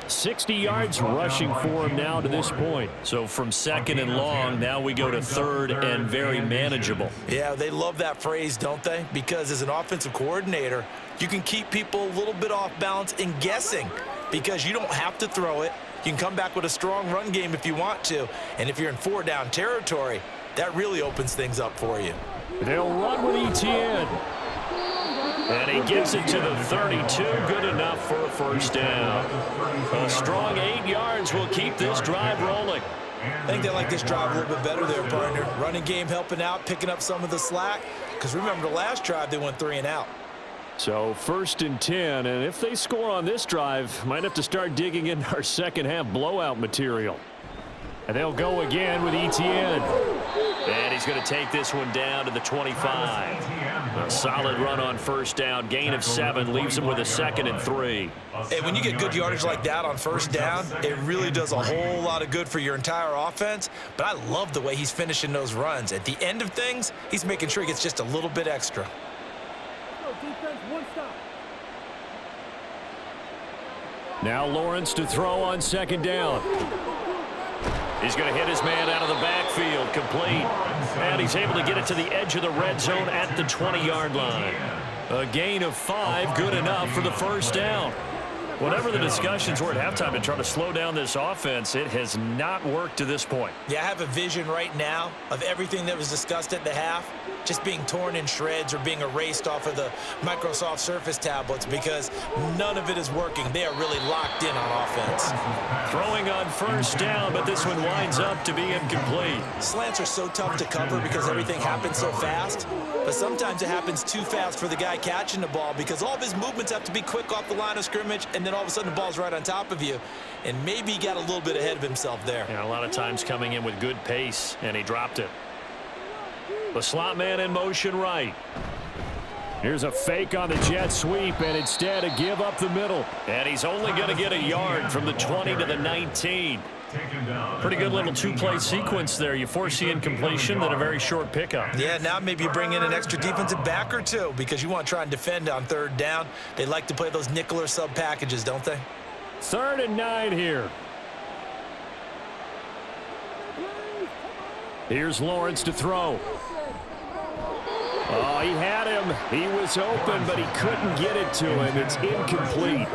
60 yards rushing for him now to this point. So from 2nd and long, now we go to 3rd and very manageable. Yeah, they love that phrase, don't they? Because as an offensive coordinator, you can keep people a little bit off balance and guessing because you don't have to throw it. You can come back with a strong run game if you want to. And if you're in 4-down territory, that really opens things up for you. They'll run with Etienne. And he gives it to the 32. Good enough for a first down. A strong 8 yards will keep this drive rolling. I think they like this drive a little bit better there, partner. Running game helping out, picking up some of the slack. Because remember, the last drive, they went 3 and out. So 1st and 10. And if they score on this drive, might have to start digging in our second-half blowout material. And they'll go again with Etienne. And he's going to take this one down to the 25. A solid run on first down. Gain of 7 leaves him with a 2nd and 3. Hey, when you get good yardage like that on first down, it really does a whole lot of good for your entire offense. But I love the way he's finishing those runs. At the end of things, he's making sure he gets just a little bit extra. Now Lawrence to throw on 2nd down. He's going to hit his man out of the backfield, complete. And he's able to get it to the edge of the red zone at the 20-yard line. A gain of 5, good enough for the first down. Whatever the discussions were at halftime to try to slow down this offense, it has not worked to this point. Yeah, I have a vision right now of everything that was discussed at the half just being torn in shreds or being erased off of the Microsoft Surface tablets because none of it is working. They are really locked in on offense. Throwing on first down, but this one winds up to be incomplete. Slants are so tough to cover because everything happens so fast, but sometimes it happens too fast for the guy catching the ball because all of his movements have to be quick off the line of scrimmage, and then all of a sudden the ball's right on top of you, and maybe he got a little bit ahead of himself there. Yeah, a lot of times coming in with good pace, and he dropped it. The slot man in motion right. Here's a fake on the jet sweep, and instead a give up the middle. And he's only going to get a yard from the 20 to the 19. Pretty good little 2-play sequence there. You force the incompletion, then a very short pickup. Yeah, now maybe you bring in an extra defensive back or two because you want to try and defend on 3rd down. They like to play those nickel or sub packages, don't they? 3rd and 9 here. Here's Lawrence to throw. Oh, he had him. He was open, but he couldn't get it to him. It's incomplete.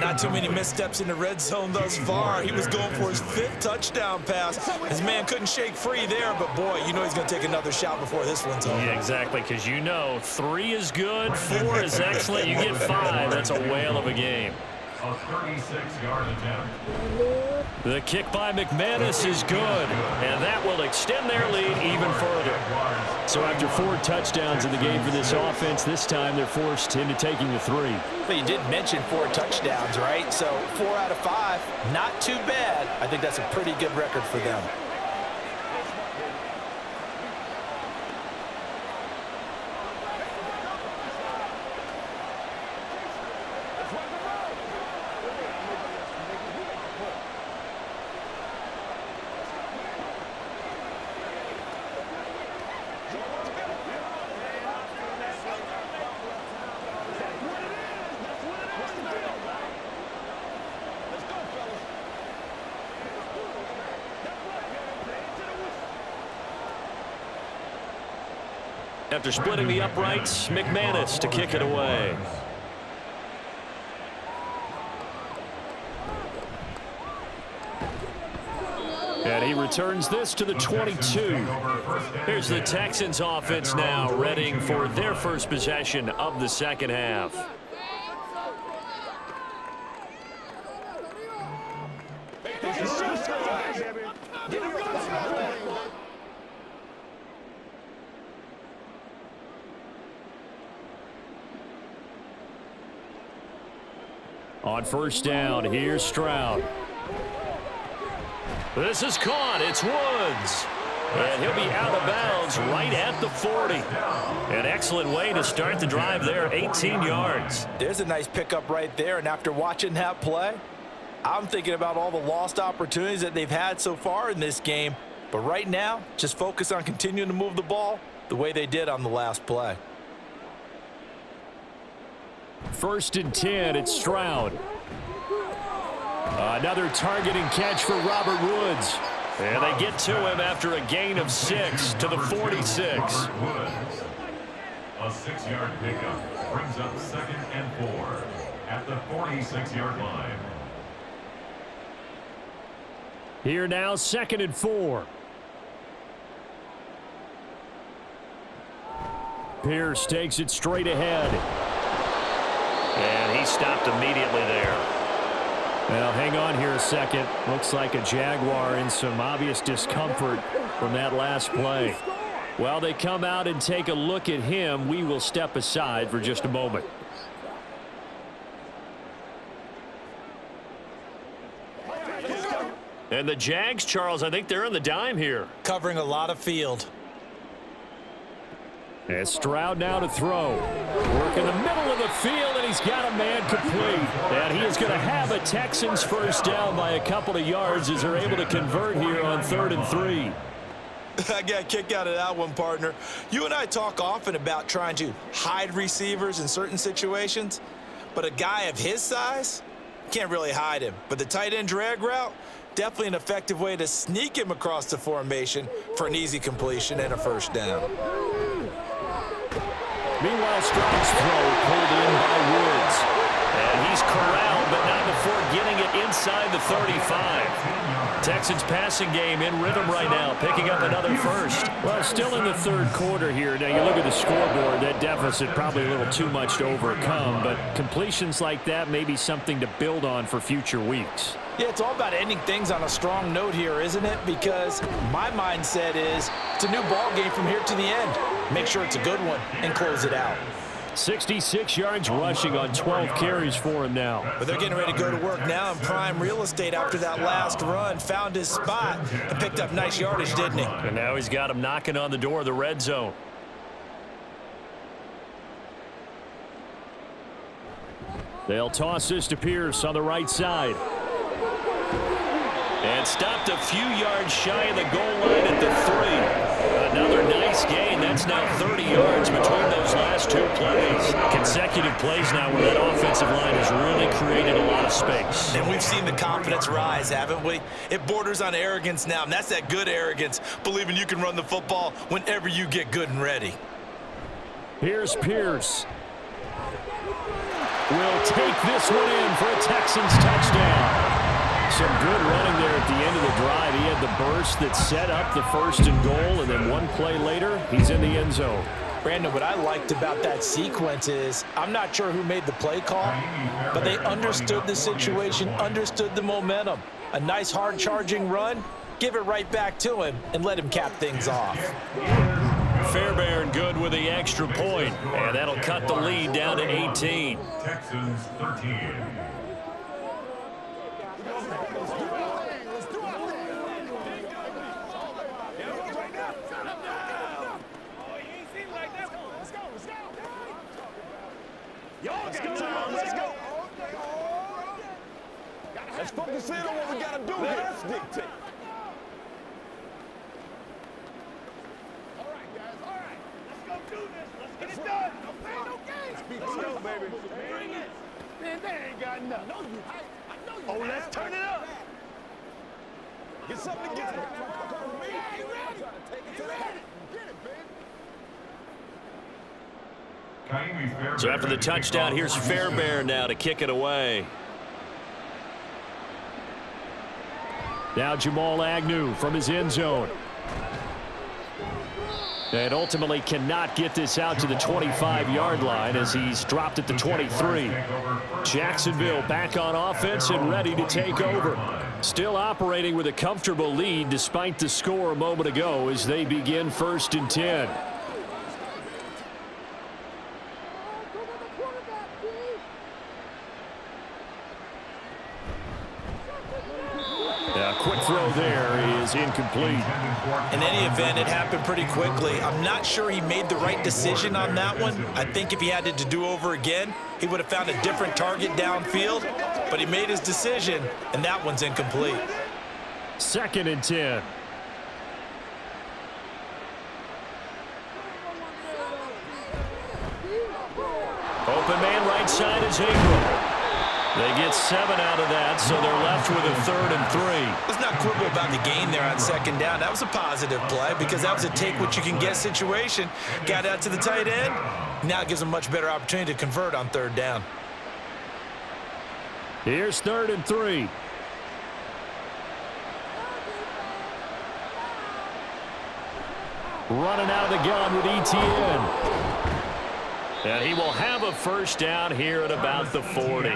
Not too many missteps in the red zone thus far. He was going for his 5th touchdown pass. His man couldn't shake free there, but boy, you know he's going to take another shot before this one's over. Yeah, exactly, because you know 3 is good, 4 is excellent. You get 5. That's a whale of a game. A 36-yard attempt. The kick by McManus is good, and that will extend their lead even further. So after 4 touchdowns in the game for this offense, this time they're forced into taking the 3. But you did mention 4 touchdowns, right? So 4 out of 5, not too bad. I think that's a pretty good record for them. After splitting the uprights, McManus to kick it away. And he returns this to the 22. Here's the Texans offense now, readying for their first possession of the second half. On first down, here's Stroud. This is caught. It's Woods. And he'll be out of bounds right at the 40. An excellent way to start the drive there, 18 yards. There's a nice pickup right there, and after watching that play, I'm thinking about all the lost opportunities that they've had so far in this game. But right now, just focus on continuing to move the ball the way they did on the last play. First and 10, it's Stroud. Another targeting catch for Robert Woods. And they get to him after a gain of 6 to the 46. A 6-yard pickup brings up 2nd and 4 at the 46-yard line. Here now, 2nd and 4. Pierce takes it straight ahead. And he stopped immediately there. Well, hang on here a second. Looks like a Jaguar in some obvious discomfort from that last play. While they come out and take a look at him, we will step aside for just a moment. And the Jags, Charles, I think they're on the dime here. Covering a lot of field. And Stroud now to throw. Work in the middle of the field, and he's got a man complete. And he is going to have a Texans first down by a couple of yards as they're able to convert here on 3rd and 3. I got a kick out of that one, partner. You and I talk often about trying to hide receivers in certain situations, but a guy of his size can't really hide him. But the tight end drag route, definitely an effective way to sneak him across the formation for an easy completion and a first down. Meanwhile, Stroud's throw pulled in by Woods. And he's corralled, but not before getting it inside the 35. Texans passing game in rhythm right now, picking up another first. Well, still in the 3rd quarter here. Now, you look at the scoreboard, that deficit probably a little too much to overcome, but completions like that may be something to build on for future weeks. Yeah, it's all about ending things on a strong note here, isn't it? Because my mindset is it's a new ball game from here to the end. Make sure it's a good one and close it out. 66 yards rushing on 12 carries for him now. But they're getting ready to go to work now in prime real estate after that last run. Found his spot and picked up nice yardage, didn't he? And now he's got him knocking on the door of the red zone. They'll toss this to Pierce on the right side. And stopped a few yards shy of the goal line at the 3. Another nice gain. That's now 30 yards between those last 2 plays. Consecutive plays now where that offensive line has really created a lot of space. And we've seen the confidence rise, haven't we? It borders on arrogance now, and that's that good arrogance, believing you can run the football whenever you get good and ready. Here's Pierce. Will take this one in for a Texans touchdown. Some good running there at the end of the drive. He had the burst that set up the 1st and goal, and then one play later, he's in the end zone. Brandon, what I liked about that sequence is I'm not sure who made the play call, but they understood the situation, understood the momentum. A nice hard-charging run, give it right back to him, and let him cap things off. Fairbairn good with the extra point, and that'll cut the lead down to 18. Texans 13. Let's focus in on what we gotta do here. Let's dictate. All right, guys. All right. Let's go do this. Let's get it done. No pain, no gain. Let's go, baby. Bring it. Man, they ain't got nothing. I know you. Oh, let's turn it up. Get something to get it. Yeah, you ready? You ready? Get it, baby. So after the touchdown, here's Fairbairn now to kick it away. Now Jamal Agnew from his end zone. And ultimately cannot get this out to the 25-yard line as he's dropped at the 23. Jacksonville back on offense and ready to take over. Still operating with a comfortable lead despite the score a moment ago as they begin 1st and 10. quick throw there is incomplete. In any event, it happened pretty quickly. I'm not sure he made the right decision on that one. I think if he had it to do over again, he would have found a different target downfield. But he made his decision, and that one's incomplete. 2nd and 10. Open man right side is Ingram. They get 7 out of that, so they're left with a 3rd and 3. Let's not quibble about the gain there on 2nd down. That was a positive play because that was a take-what-you-can-get situation. Got out to the tight end. Now it gives them a much better opportunity to convert on 3rd down. Here's 3rd and 3. Running out of the gun with ETN. And he will have a 1st down here at about the 40.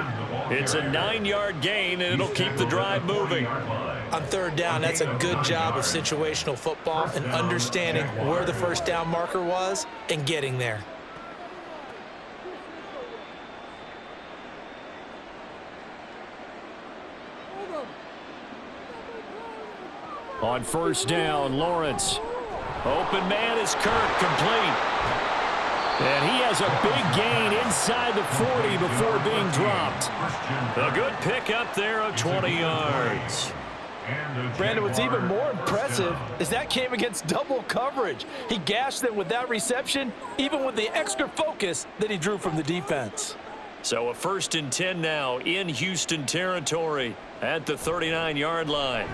It's a 9-yard gain, and it'll keep the drive moving. On 3rd down, that's a good job of situational football and understanding where the 1st down marker was and getting there. On 1st down, Lawrence. Open man is Kirk, complete. And he has a big gain inside the 40 before being dropped. A good pickup there of 20 yards. Brandon, what's even more impressive is that came against double coverage. He gashed them with that reception, even with the extra focus that he drew from the defense. So a 1st and 10 now in Houston territory at the 39-yard line.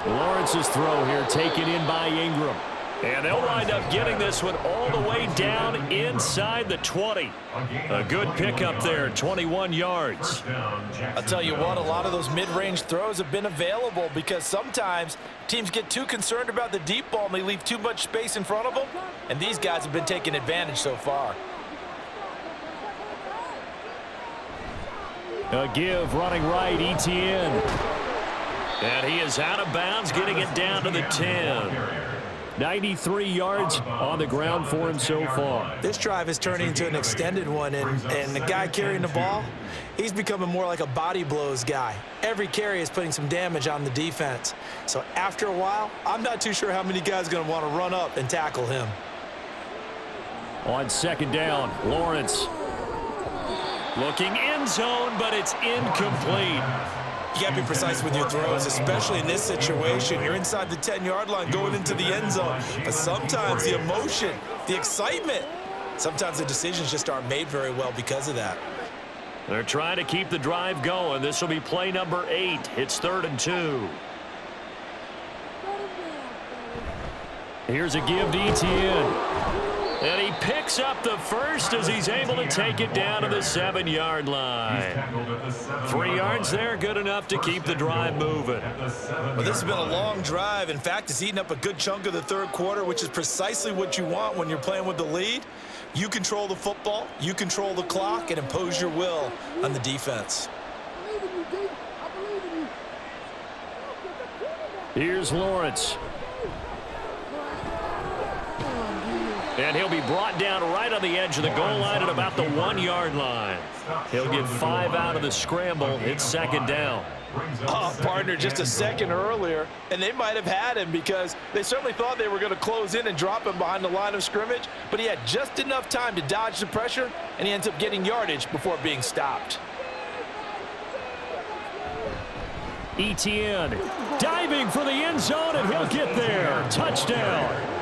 Lawrence's throw here taken in by Ingram. And they'll wind up getting this one all the way down inside the 20. A good pickup there, 21 yards. I'll tell you what, a lot of those mid-range throws have been available because sometimes teams get too concerned about the deep ball and they leave too much space in front of them. And these guys have been taking advantage so far. A give running right, ETN. And he is out of bounds, getting it down to the 10. 93 yards on the ground for him so far. This drive is turning into an extended one, and the guy carrying the ball, he's becoming more like a body blows guy. Every carry is putting some damage on the defense. So after a while, I'm not too sure how many guys are going to want to run up and tackle him. On 2nd down, Lawrence. Looking end zone, but it's incomplete. You got to be precise with your throws, especially in this situation. You're inside the 10-yard line going into the end zone. But sometimes the emotion, the excitement, sometimes the decisions just aren't made very well because of that. They're trying to keep the drive going. This will be play number 8. It's 3rd and 2. Here's a give to ETN. And he picks up the 1st as he's able to take it down to the 7-yard line. 3 yards there, good enough to keep the drive moving. Well, this has been a long drive. In fact, it's eaten up a good chunk of the 3rd quarter, which is precisely what you want when you're playing with the lead. You control the football, you control the clock, and impose your will on the defense. Here's Lawrence. And he'll be brought down right on the edge of the goal line at about the 1-yard line. He'll get 5 out of the scramble. It's 2nd down. Oh, partner, just a second earlier, and they might have had him because they certainly thought they were going to close in and drop him behind the line of scrimmage, but he had just enough time to dodge the pressure, and he ends up getting yardage before being stopped. ETN diving for the end zone, and he'll get there. Touchdown.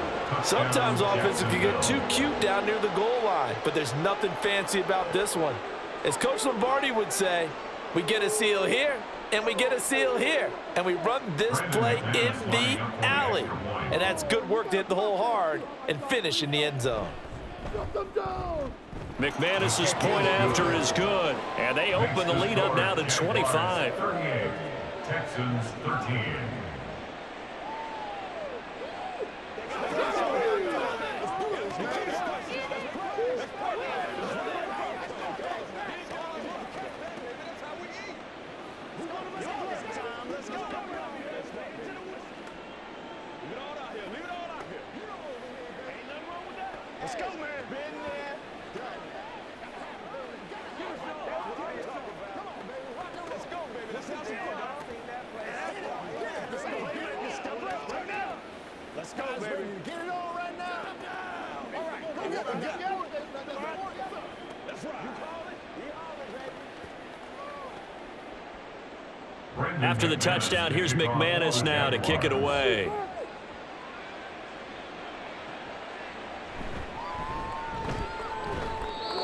Sometimes offenses can get too cute down near the goal line, but there's nothing fancy about this one. As Coach Lombardi would say, we get a seal here, and we get a seal here, and we run this play in the alley. And that's good work to hit the hole hard and finish in the end zone. McManus's point after is good, and they open the lead up now to 25. 38, Texans 13. Let's go, man. Been there. Let's go, baby. Let's have some fun. After the touchdown, here's McManus now to kick it away.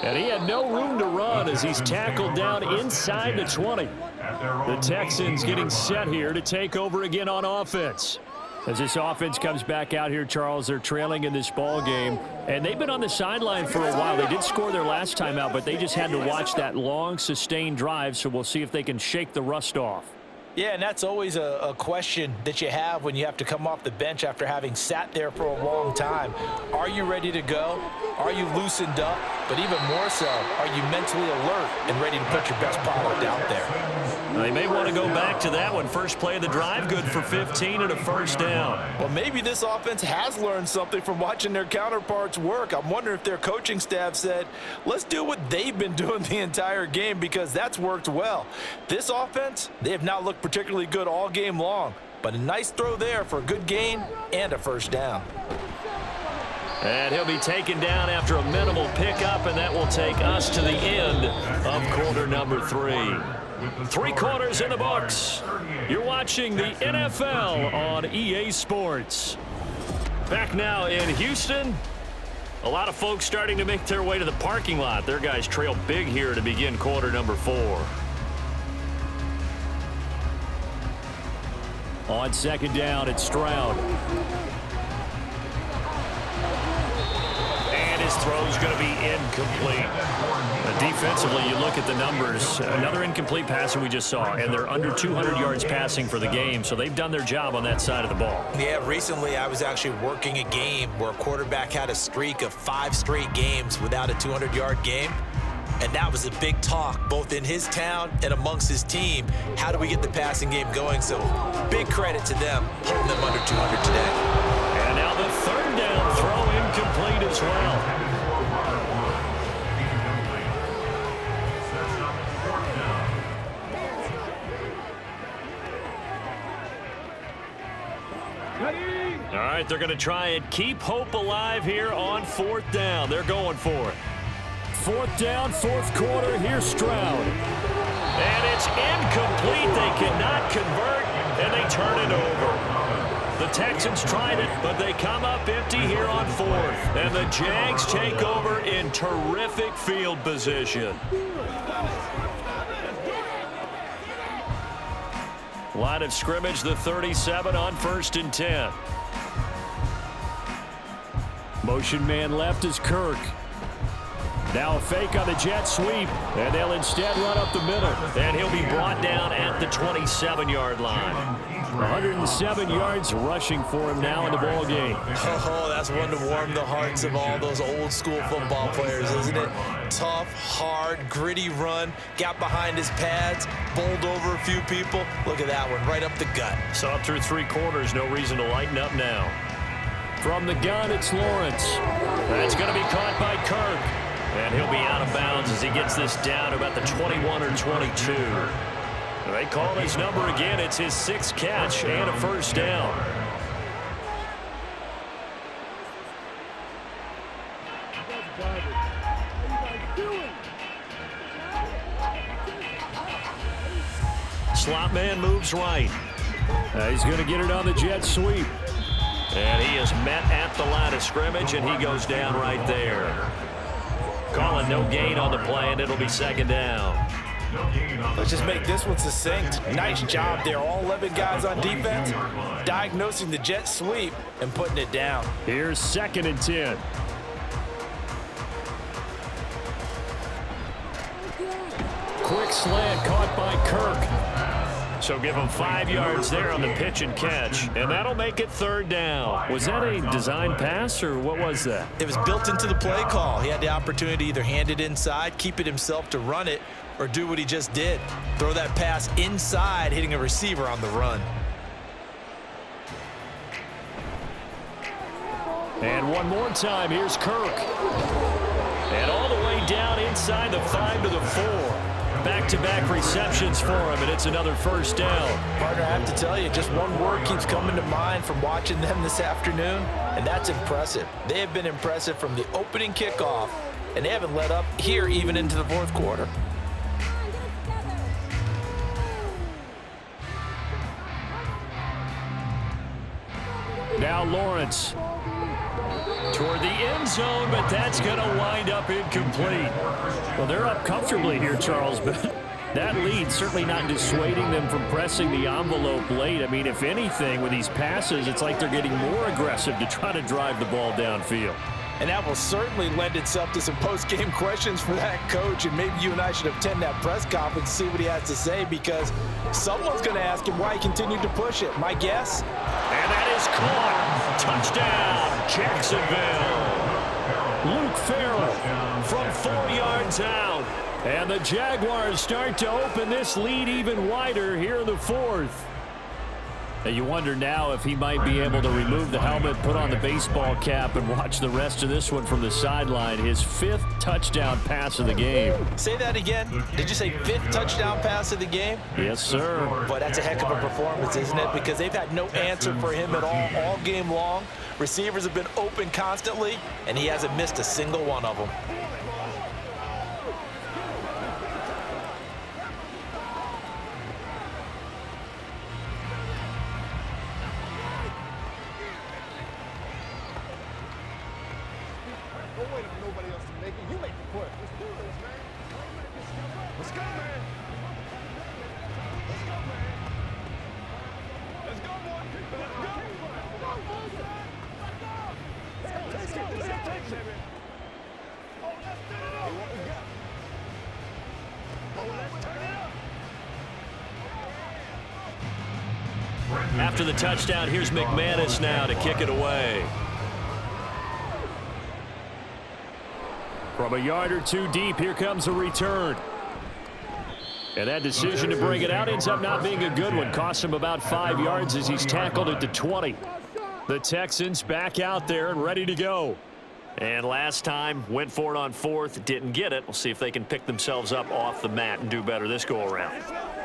And he had no room to run as he's tackled down inside the 20. The Texans getting set here to take over again on offense. As this offense comes back out here, Charles, they're trailing in this ball game, and they've been on the sideline for a while. They did score their last time out, but they just had to watch that long, sustained drive, so we'll see if they can shake the rust off. Yeah, and that's always a question that you have when you have to come off the bench after having sat there for a long time. Are you ready to go? Are you loosened up? But even more so, are you mentally alert and ready to put your best product out there? They may want to go back to that one. First play of the drive, good for 15 and a first down. Well, maybe this offense has learned something from watching their counterparts work. I'm wondering if their coaching staff said, let's do what they've been doing the entire game, because that's worked well. This offense, they have not looked particularly good all game long, but a nice throw there for a good gain and a first down. And he'll be taken down after a minimal pickup, and that will take us to the end of quarter number 3. 3 quarters in the books. You're watching the NFL on EA Sports. Back now in Houston. A lot of folks starting to make their way to the parking lot. Their guys trail big here to begin quarter number 4. On second down, it's Stroud. And his throw's going to be incomplete. Defensively, you look at the numbers. Another incomplete pass that we just saw, and they're under 200 yards passing for the game, so they've done their job on that side of the ball. Yeah, recently I was actually working a game where a quarterback had a streak of 5 straight games without a 200-yard game. And that was a big talk, both in his town and amongst his team. How do we get the passing game going? So big credit to them, holding them under 200 today. And now the third down throw incomplete as well. All right, they're going to try and keep hope alive here on 4th down. They're going for it. 4th down, 4th quarter. Here's Stroud. And it's incomplete. They cannot convert, and they turn it over. The Texans tried it, but they come up empty here on 4th. And the Jags take over in terrific field position. Line of scrimmage, the 37 on 1st and 10. Motion man left is Kirk. Now a fake on the jet sweep, and they'll instead run up the middle. And he'll be brought down at the 27-yard line. 107 yards rushing for him now in the ball game. Oh, that's one to warm the hearts of all those old-school football players, isn't it? Tough, hard, gritty run, got behind his pads, bowled over a few people. Look at that one, right up the gut. Saw through 3 quarters, no reason to lighten up now. From the gun, it's Lawrence. That's going to be caught by Kirk. And he'll be out of bounds as he gets this down to about the 21 or 22. They call his number again. It's his 6th catch and a first down. Slot man moves right. He's going to get it on the jet sweep. And he is met at the line of scrimmage, and he goes down right there. Calling no gain on the play, and it'll be 2nd down. Let's just make this one succinct. Nice job there. All 11 guys on defense diagnosing the jet sweep and putting it down. Here's 2nd and 10. Quick slant caught by Kirk. So give him 5 yards there on the pitch and catch, and that'll make it 3rd down. Was that a design pass, or what was that? It was built into the play call. He had the opportunity to either hand it inside, keep it himself to run it, or do what he just did. Throw that pass inside, hitting a receiver on the run. And one more time, here's Kirk. And all the way down inside the 5 to the 4. back-to-back receptions for him, and it's another first down. Partner, I have to tell you, just one word keeps coming to mind from watching them this afternoon, and that's impressive. They have been impressive from the opening kickoff, and they haven't let up here even into the fourth quarter. Now Lawrence toward the end zone, but that's going to wind up incomplete. Well, they're up comfortably here, Charles, but that lead certainly not dissuading them from pressing the envelope late. I mean, if anything, with these passes, it's like they're getting more aggressive to try to drive the ball downfield. And that will certainly lend itself to some post-game questions for that coach, and maybe you and I should attend that press conference and see what he has to say, because someone's going to ask him why he continued to push it. My guess? And that is caught. Touchdown, Jacksonville. Luke Farrell from 4 yards out. And the Jaguars start to open this lead even wider here in the fourth. And you wonder now if he might be able to remove the helmet, put on the baseball cap, and watch the rest of this one from the sideline. His 5th touchdown pass of the game. Say that again. Did you say 5th touchdown pass of the game? Yes, sir. Boy, that's a heck of a performance, isn't it? Because they've had no answer for him at all game long. Receivers have been open constantly, and he hasn't missed a single one of them. Don't wait for nobody else to make it. You make the push. Let's do this, man. Let's go, man. Let's go, man. Let's go, boy. Let's go. Let's go. Let's go, baby. Oh, let's turn it up. What we got? Oh, let's turn it up. After the touchdown, here's McManus now to kick it away. From a yard or two deep, here comes a return. And that decision to bring it out ends up not being a good one. Cost him about 5 yards as he's tackled at the 20. The Texans back out there and ready to go. And last time, went for it on 4th, didn't get it. We'll see if they can pick themselves up off the mat and do better this go-around.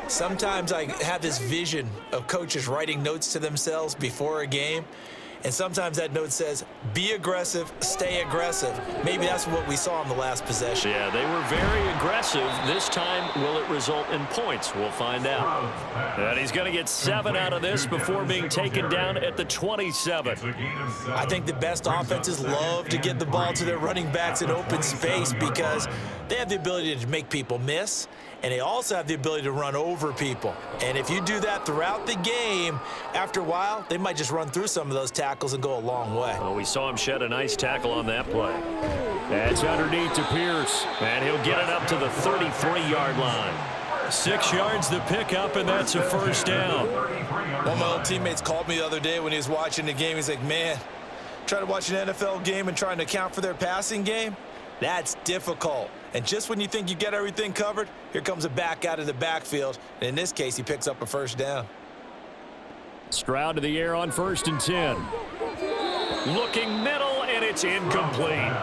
Sometimes I have this vision of coaches writing notes to themselves before a game. And sometimes that note says, be aggressive, stay aggressive. Maybe that's what we saw in the last possession. Yeah, they were very aggressive. This time, will it result in points? We'll find out. And he's going to get 7 out of this before being taken down at the 27. I think the best offenses love to get the ball to their running backs in open space because they have the ability to make people miss, and they also have the ability to run over people. And if you do that throughout the game, after a while, they might just run through some of those tackles and go a long way. Well, we saw him shed a nice tackle on that play. That's underneath to Pierce, and he'll get it up to the 33-yard line. 6 yards to pick up, and that's a first down. One of my old teammates called me the other day when he was watching the game. He's like, man, trying to watch an NFL game and trying to account for their passing game? That's difficult. And just when you think you get everything covered, here comes a back out of the backfield. And in this case, he picks up a first down. Stroud to the air on 1st and 10. Looking middle, and it's incomplete.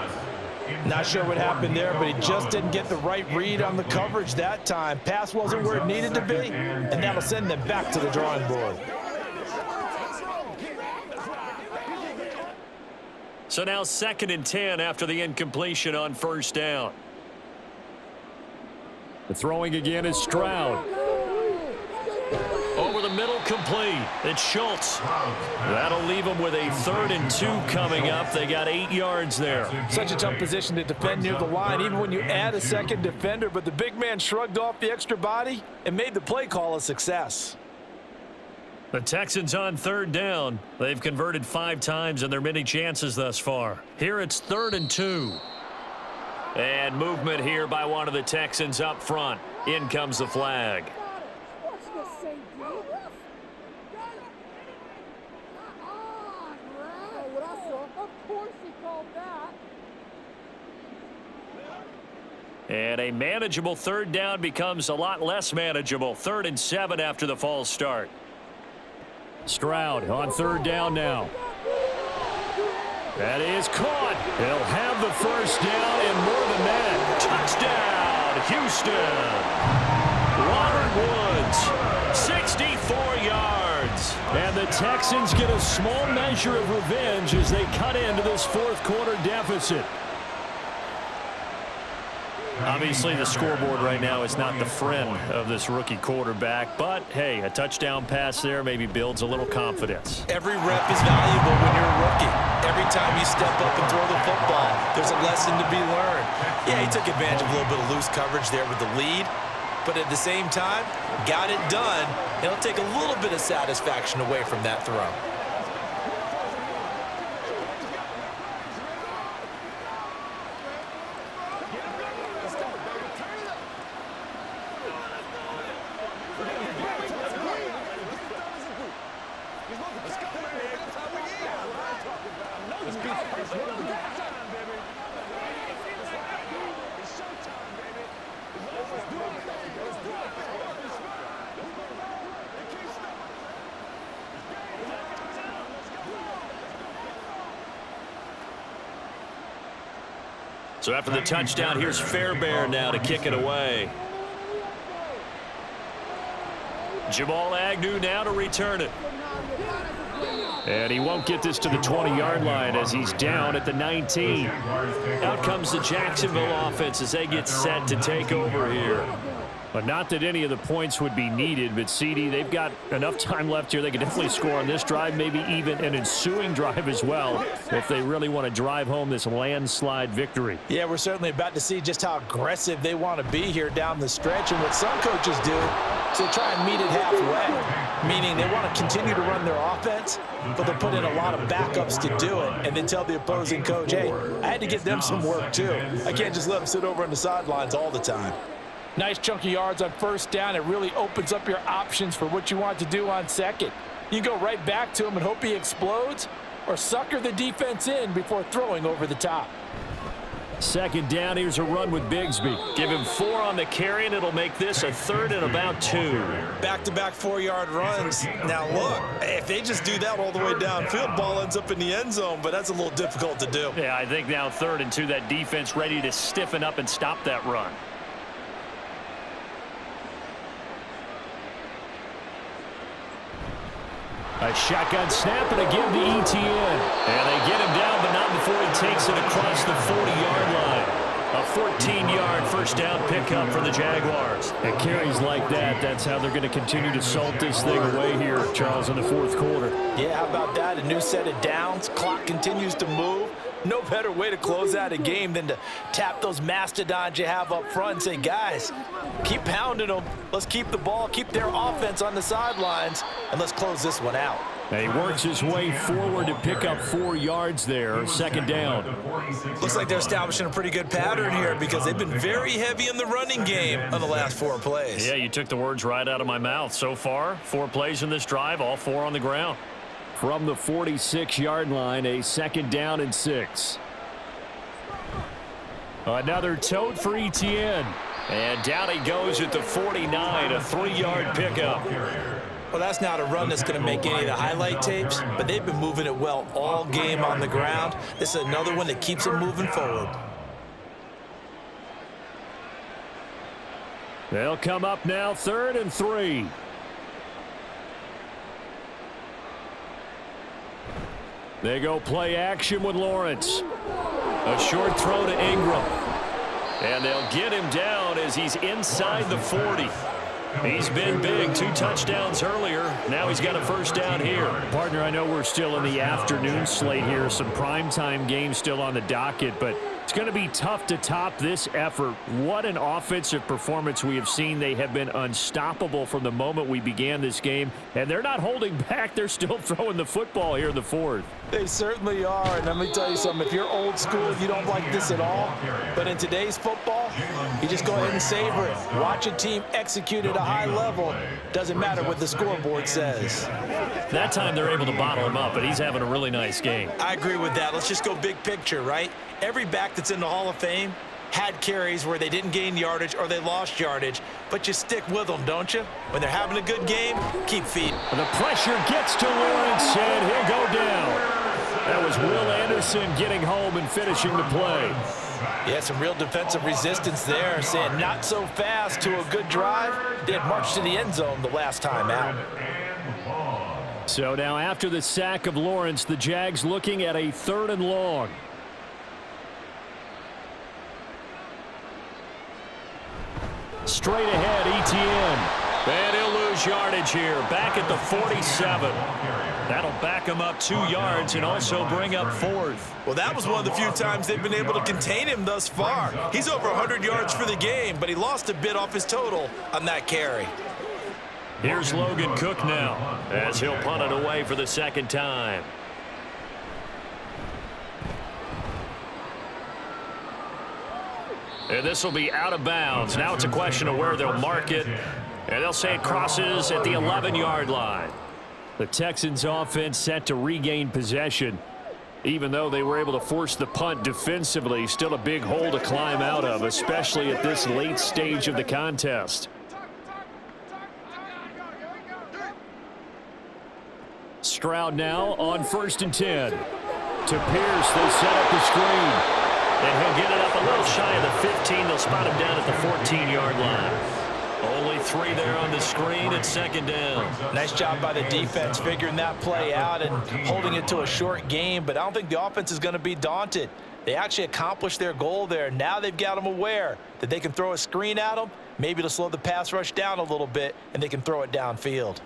Not sure what happened there, but he just didn't get the right read on the coverage that time. Pass wasn't where it needed to be, and that'll send them back to the drawing board. So now 2nd and 10 after the incompletion on 1st down. The throwing again is Stroud. Over the middle, complete. It's Schultz. That'll leave them with a 3rd and 2 coming up. They got 8 yards there. Such a tough position to defend near the line, even when you add a second defender, but the big man shrugged off the extra body and made the play call a success. The Texans on 3rd down. They've converted 5 times in their many chances thus far. Here it's 3rd and 2. And movement here by one of the Texans up front. In comes the flag. And a manageable 3rd down becomes a lot less manageable. 3rd and 7 after the false start. Stroud on 3rd down now. That is caught. He'll have the first down and more than that. Touchdown, Houston. Robert Woods, 64 yards. And the Texans get a small measure of revenge as they cut into this fourth quarter deficit. Obviously, the scoreboard right now is not the friend of this rookie quarterback, but, hey, a touchdown pass there maybe builds a little confidence. Every rep is valuable when you're a rookie. Every time you step up and throw the football, there's a lesson to be learned. Yeah, he took advantage of a little bit of loose coverage there with the lead, but at the same time, got it done. It'll take a little bit of satisfaction away from that throw. So after the touchdown, here's Fairbairn now to kick it away. Jamal Agnew now to return it. And he won't get this to the 20-yard line as he's down at the 19. Out comes the Jacksonville offense as they get set to take over here. But not that any of the points would be needed, but CD, they've got enough time left here. They can definitely score on this drive, maybe even an ensuing drive as well, if they really want to drive home this landslide victory. Yeah, we're certainly about to see just how aggressive they want to be here down the stretch. And what some coaches do is they try and meet it halfway, meaning they want to continue to run their offense, but they'll put in a lot of backups to do it, and then tell the opposing coach, hey, I had to get them some work too. I can't just let them sit over on the sidelines all the time. Nice chunky yards on first down. It really opens up your options for what you want to do on second. You go right back to him and hope he explodes, or sucker the defense in before throwing over the top. Second down, here's a run with Bigsby. Give him 4 on the carry, and it'll make this a 3rd and about 2. Back-to-back 4-yard runs. Now, look, if they just do that all the way downfield, ball ends up in the end zone, but that's a little difficult to do. Yeah, I think now 3rd and 2, that defense ready to stiffen up and stop that run. A shotgun snap and a give to Etienne. And they get him down, but not before he takes it across the 40-yard line. A 14-yard first down pickup for the Jaguars. And carries like that, that's how they're going to continue to salt this thing away here, Charles, in the fourth quarter. Yeah, how about that? A new set of downs. Clock continues to move. No better way to close out a game than to tap those mastodons you have up front and say, guys, keep pounding them. Let's keep the ball, keep their offense on the sidelines, and let's close this one out. And he works his way forward to pick up 4 yards there. Second down. Looks like they're establishing a pretty good pattern here because they've been very heavy in the running game on the last 4 plays. Yeah, you took the words right out of my mouth. So far, 4 plays in this drive, all 4 on the ground. From the 46-yard line, a second down and 6. Another tote for Etienne. And down he goes at the 49, a 3-yard pickup. Well, that's not a run that's going to make any of the highlight tapes, but they've been moving it well all game on the ground. This is another one that keeps them moving forward. They'll come up now, 3rd and 3. They go play action with Lawrence. A short throw to Ingram. And they'll get him down as he's inside the 40. He's been big, 2 touchdowns earlier. Now he's got a first down here. Partner, I know we're still in the afternoon slate here. Some primetime games still on the docket, but it's going to be tough to top this effort. What an offensive performance we have seen. They have been unstoppable from the moment we began this game, and they're not holding back. They're still throwing the football here in the 4th. They certainly are, and let me tell you something. If you're old school, you don't like this at all. But in today's football, you just go ahead and savor it. Watch a team execute at a high level. Doesn't matter what the scoreboard says. That time they're able to bottle him up, but he's having a really nice game. I agree with that. Let's just go big picture, right? Every back that's in the Hall of Fame had carries where they didn't gain yardage or they lost yardage, but you stick with them, don't you? When they're having a good game, keep feeding. The pressure gets to Lawrence, and he'll go down. That was Will Anderson getting home and finishing the play. Yeah, some real defensive resistance there, saying not so fast to a good drive. They had marched to the end zone the last time out. So now after the sack of Lawrence, the Jags looking at a 3rd and long. Straight ahead, ETN. And he'll lose yardage here, back at the 47. That'll back him up 2 yards and also bring up 4th. Well, that was one of the few times they've been able to contain him thus far. He's over 100 yards for the game, but he lost a bit off his total on that carry. Here's Logan Cook now, as he'll punt it away for the 2nd time. And this will be out of bounds. Now it's a question of where they'll mark it. And they'll say it crosses at the 11-yard line. The Texans offense set to regain possession. Even though they were able to force the punt defensively, still a big hole to climb out of, especially at this late stage of the contest. Stroud now on 1st and 10. To Pierce, they'll set up the screen. And he'll get it up a little shy of the 15. They'll spot him down at the 14-yard line. Only 3 there on the screen at 2nd down. Nice job by the defense figuring that play out and holding it to a short game, but I don't think the offense is going to be daunted. They actually accomplished their goal there. Now they've got them aware that they can throw a screen at them, maybe to slow the pass rush down a little bit, and they can throw it downfield.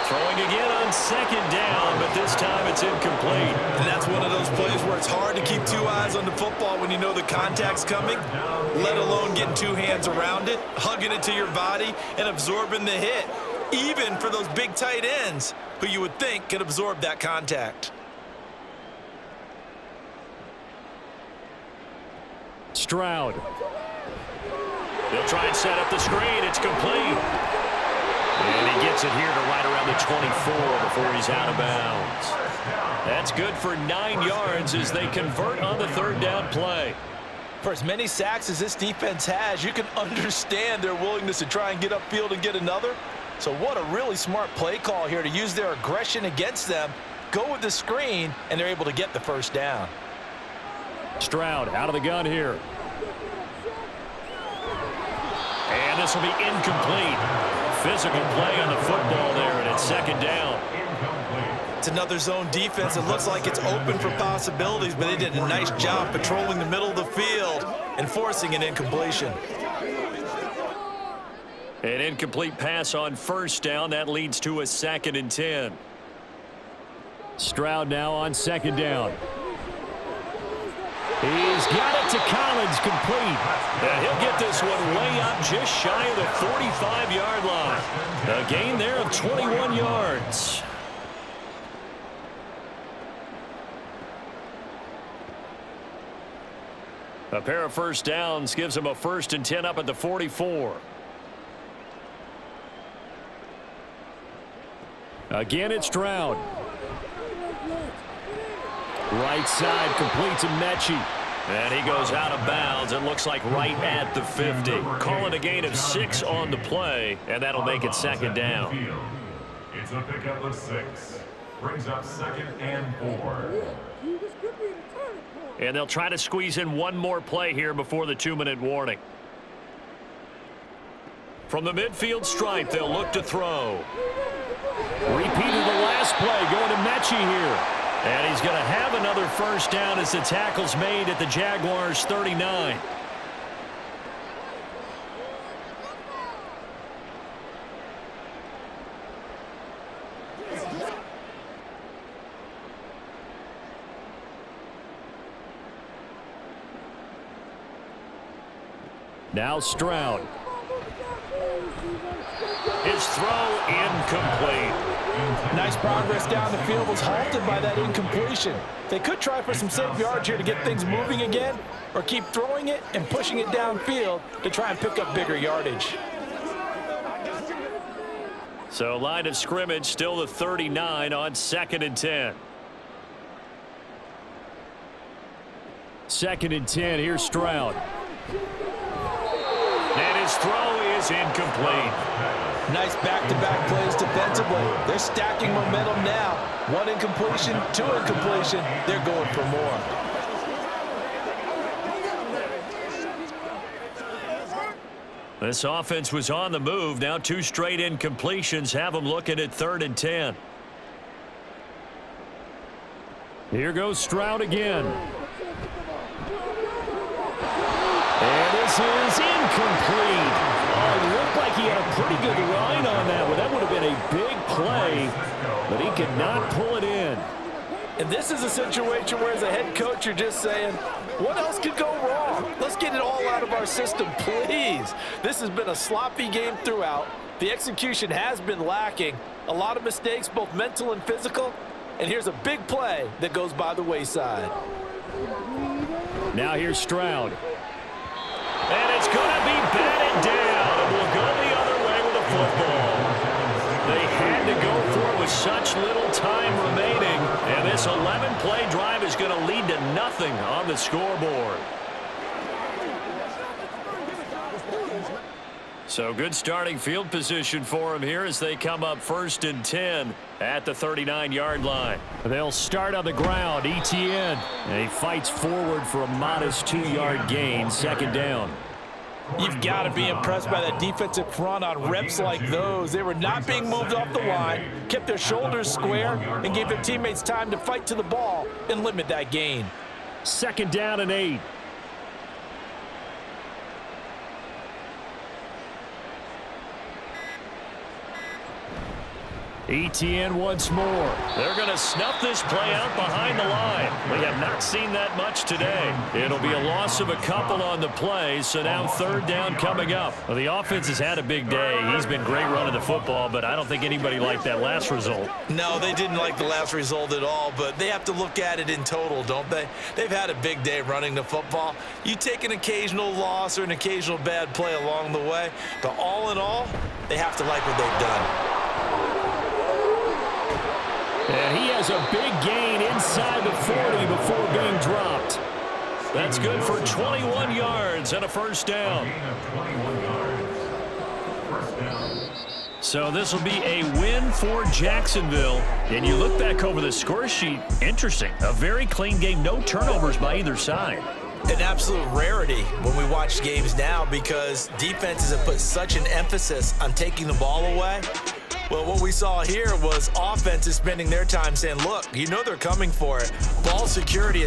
Throwing again on 2nd down, but this time it's incomplete. And that's one of those plays where it's hard to keep 2 eyes on the football when you know the contact's coming, let alone getting 2 hands around it, hugging it to your body, and absorbing the hit, even for those big tight ends who you would think could absorb that contact. Stroud. They'll try and set up the screen. It's complete. And he gets it here to right around the 24 before he's out of bounds. That's good for 9 yards as they convert on the 3rd down play. For as many sacks as this defense has, you can understand their willingness to try and get upfield and get another. So what a really smart play call here to use their aggression against them, go with the screen, and they're able to get the 1st down. Stroud out of the gun here. And this will be incomplete. Physical play on the football there, and it's 2nd down. It's another zone defense. It looks like it's open for possibilities, but they did a nice job patrolling the middle of the field and forcing an incompletion. An incomplete pass on 1st down. That leads to a 2nd and 10. Stroud now on 2nd down. He's got it to Collins, complete. And he'll get this one way up just shy of the 45-yard line. A gain there of 21 yards. A pair of 1st downs gives him a 1st and 10 up at the 44. Again, it's Stroud. Right side completes to Mechie. And he goes out of bounds. It looks like right at the 50. Call it a gain of 6 on the play, and that'll make it 2nd down. It's a pickup of 6. Brings up 2nd and 4. And they'll try to squeeze in one more play here before the 2-minute warning. From the midfield stripe, they'll look to throw. Repeated the last play, going to Mechie here. And he's going to have another 1st down as the tackle's made at the Jaguars' 39. Now Stroud. His throw incomplete. Nice progress down the field, was halted by that incompletion. They could try for some safe yards here to get things moving again, or keep throwing it and pushing it downfield to try and pick up bigger yardage. So line of scrimmage still the 39 on 2nd and 10. 2nd and 10, here's Stroud. And his throw is incomplete. Nice back-to-back plays defensively. They're stacking momentum now. 1 incompletion, 2 incompletion. They're going for more. This offense was on the move. Now 2 straight incompletions have them looking at 3rd and 10. Here goes Stroud again. And this is incomplete. Oh, it looked like he had a pretty good line on that one. That would have been a big play, but he could not pull it in. And this is a situation where as a head coach, you're just saying, what else could go wrong? Let's get it all out of our system, please. This has been a sloppy game throughout. The execution has been lacking. A lot of mistakes, both mental and physical. And here's a big play that goes by the wayside. Now here's Stroud. And it's going to be batted down. It will go the other way with the football. They had to go for it with such little time remaining. And this 11-play drive is going to lead to nothing on the scoreboard. So good starting field position for him here as they come up 1st and 10 at the 39-yard line. They'll start on the ground. ETN. And he fights forward for a modest 2-yard gain. 2nd down. You've got to be impressed by that defensive front on reps like those. They were not being moved off the line, kept their shoulders square, and gave their teammates time to fight to the ball and limit that gain. 2nd down and 8. ETN once more. They're going to snuff this play out behind the line. We have not seen that much today. It'll be a loss of a couple on the play, so now 3rd down coming up. Well, the offense has had a big day. He's been great running the football, but I don't think anybody liked that last result. No, they didn't like the last result at all, but they have to look at it in total, don't they? They've had a big day running the football. You take an occasional loss or an occasional bad play along the way, but all in all, they have to like what they've done. And he has a big gain inside the 40 before being dropped. That's good for 21 yards and a 1st down. So this will be a win for Jacksonville. And you look back over the score sheet, interesting. A very clean game, no turnovers by either side. An absolute rarity when we watch games now because defenses have put such an emphasis on taking the ball away. Well, what we saw here was offenses spending their time saying, look, you know they're coming for it. Ball security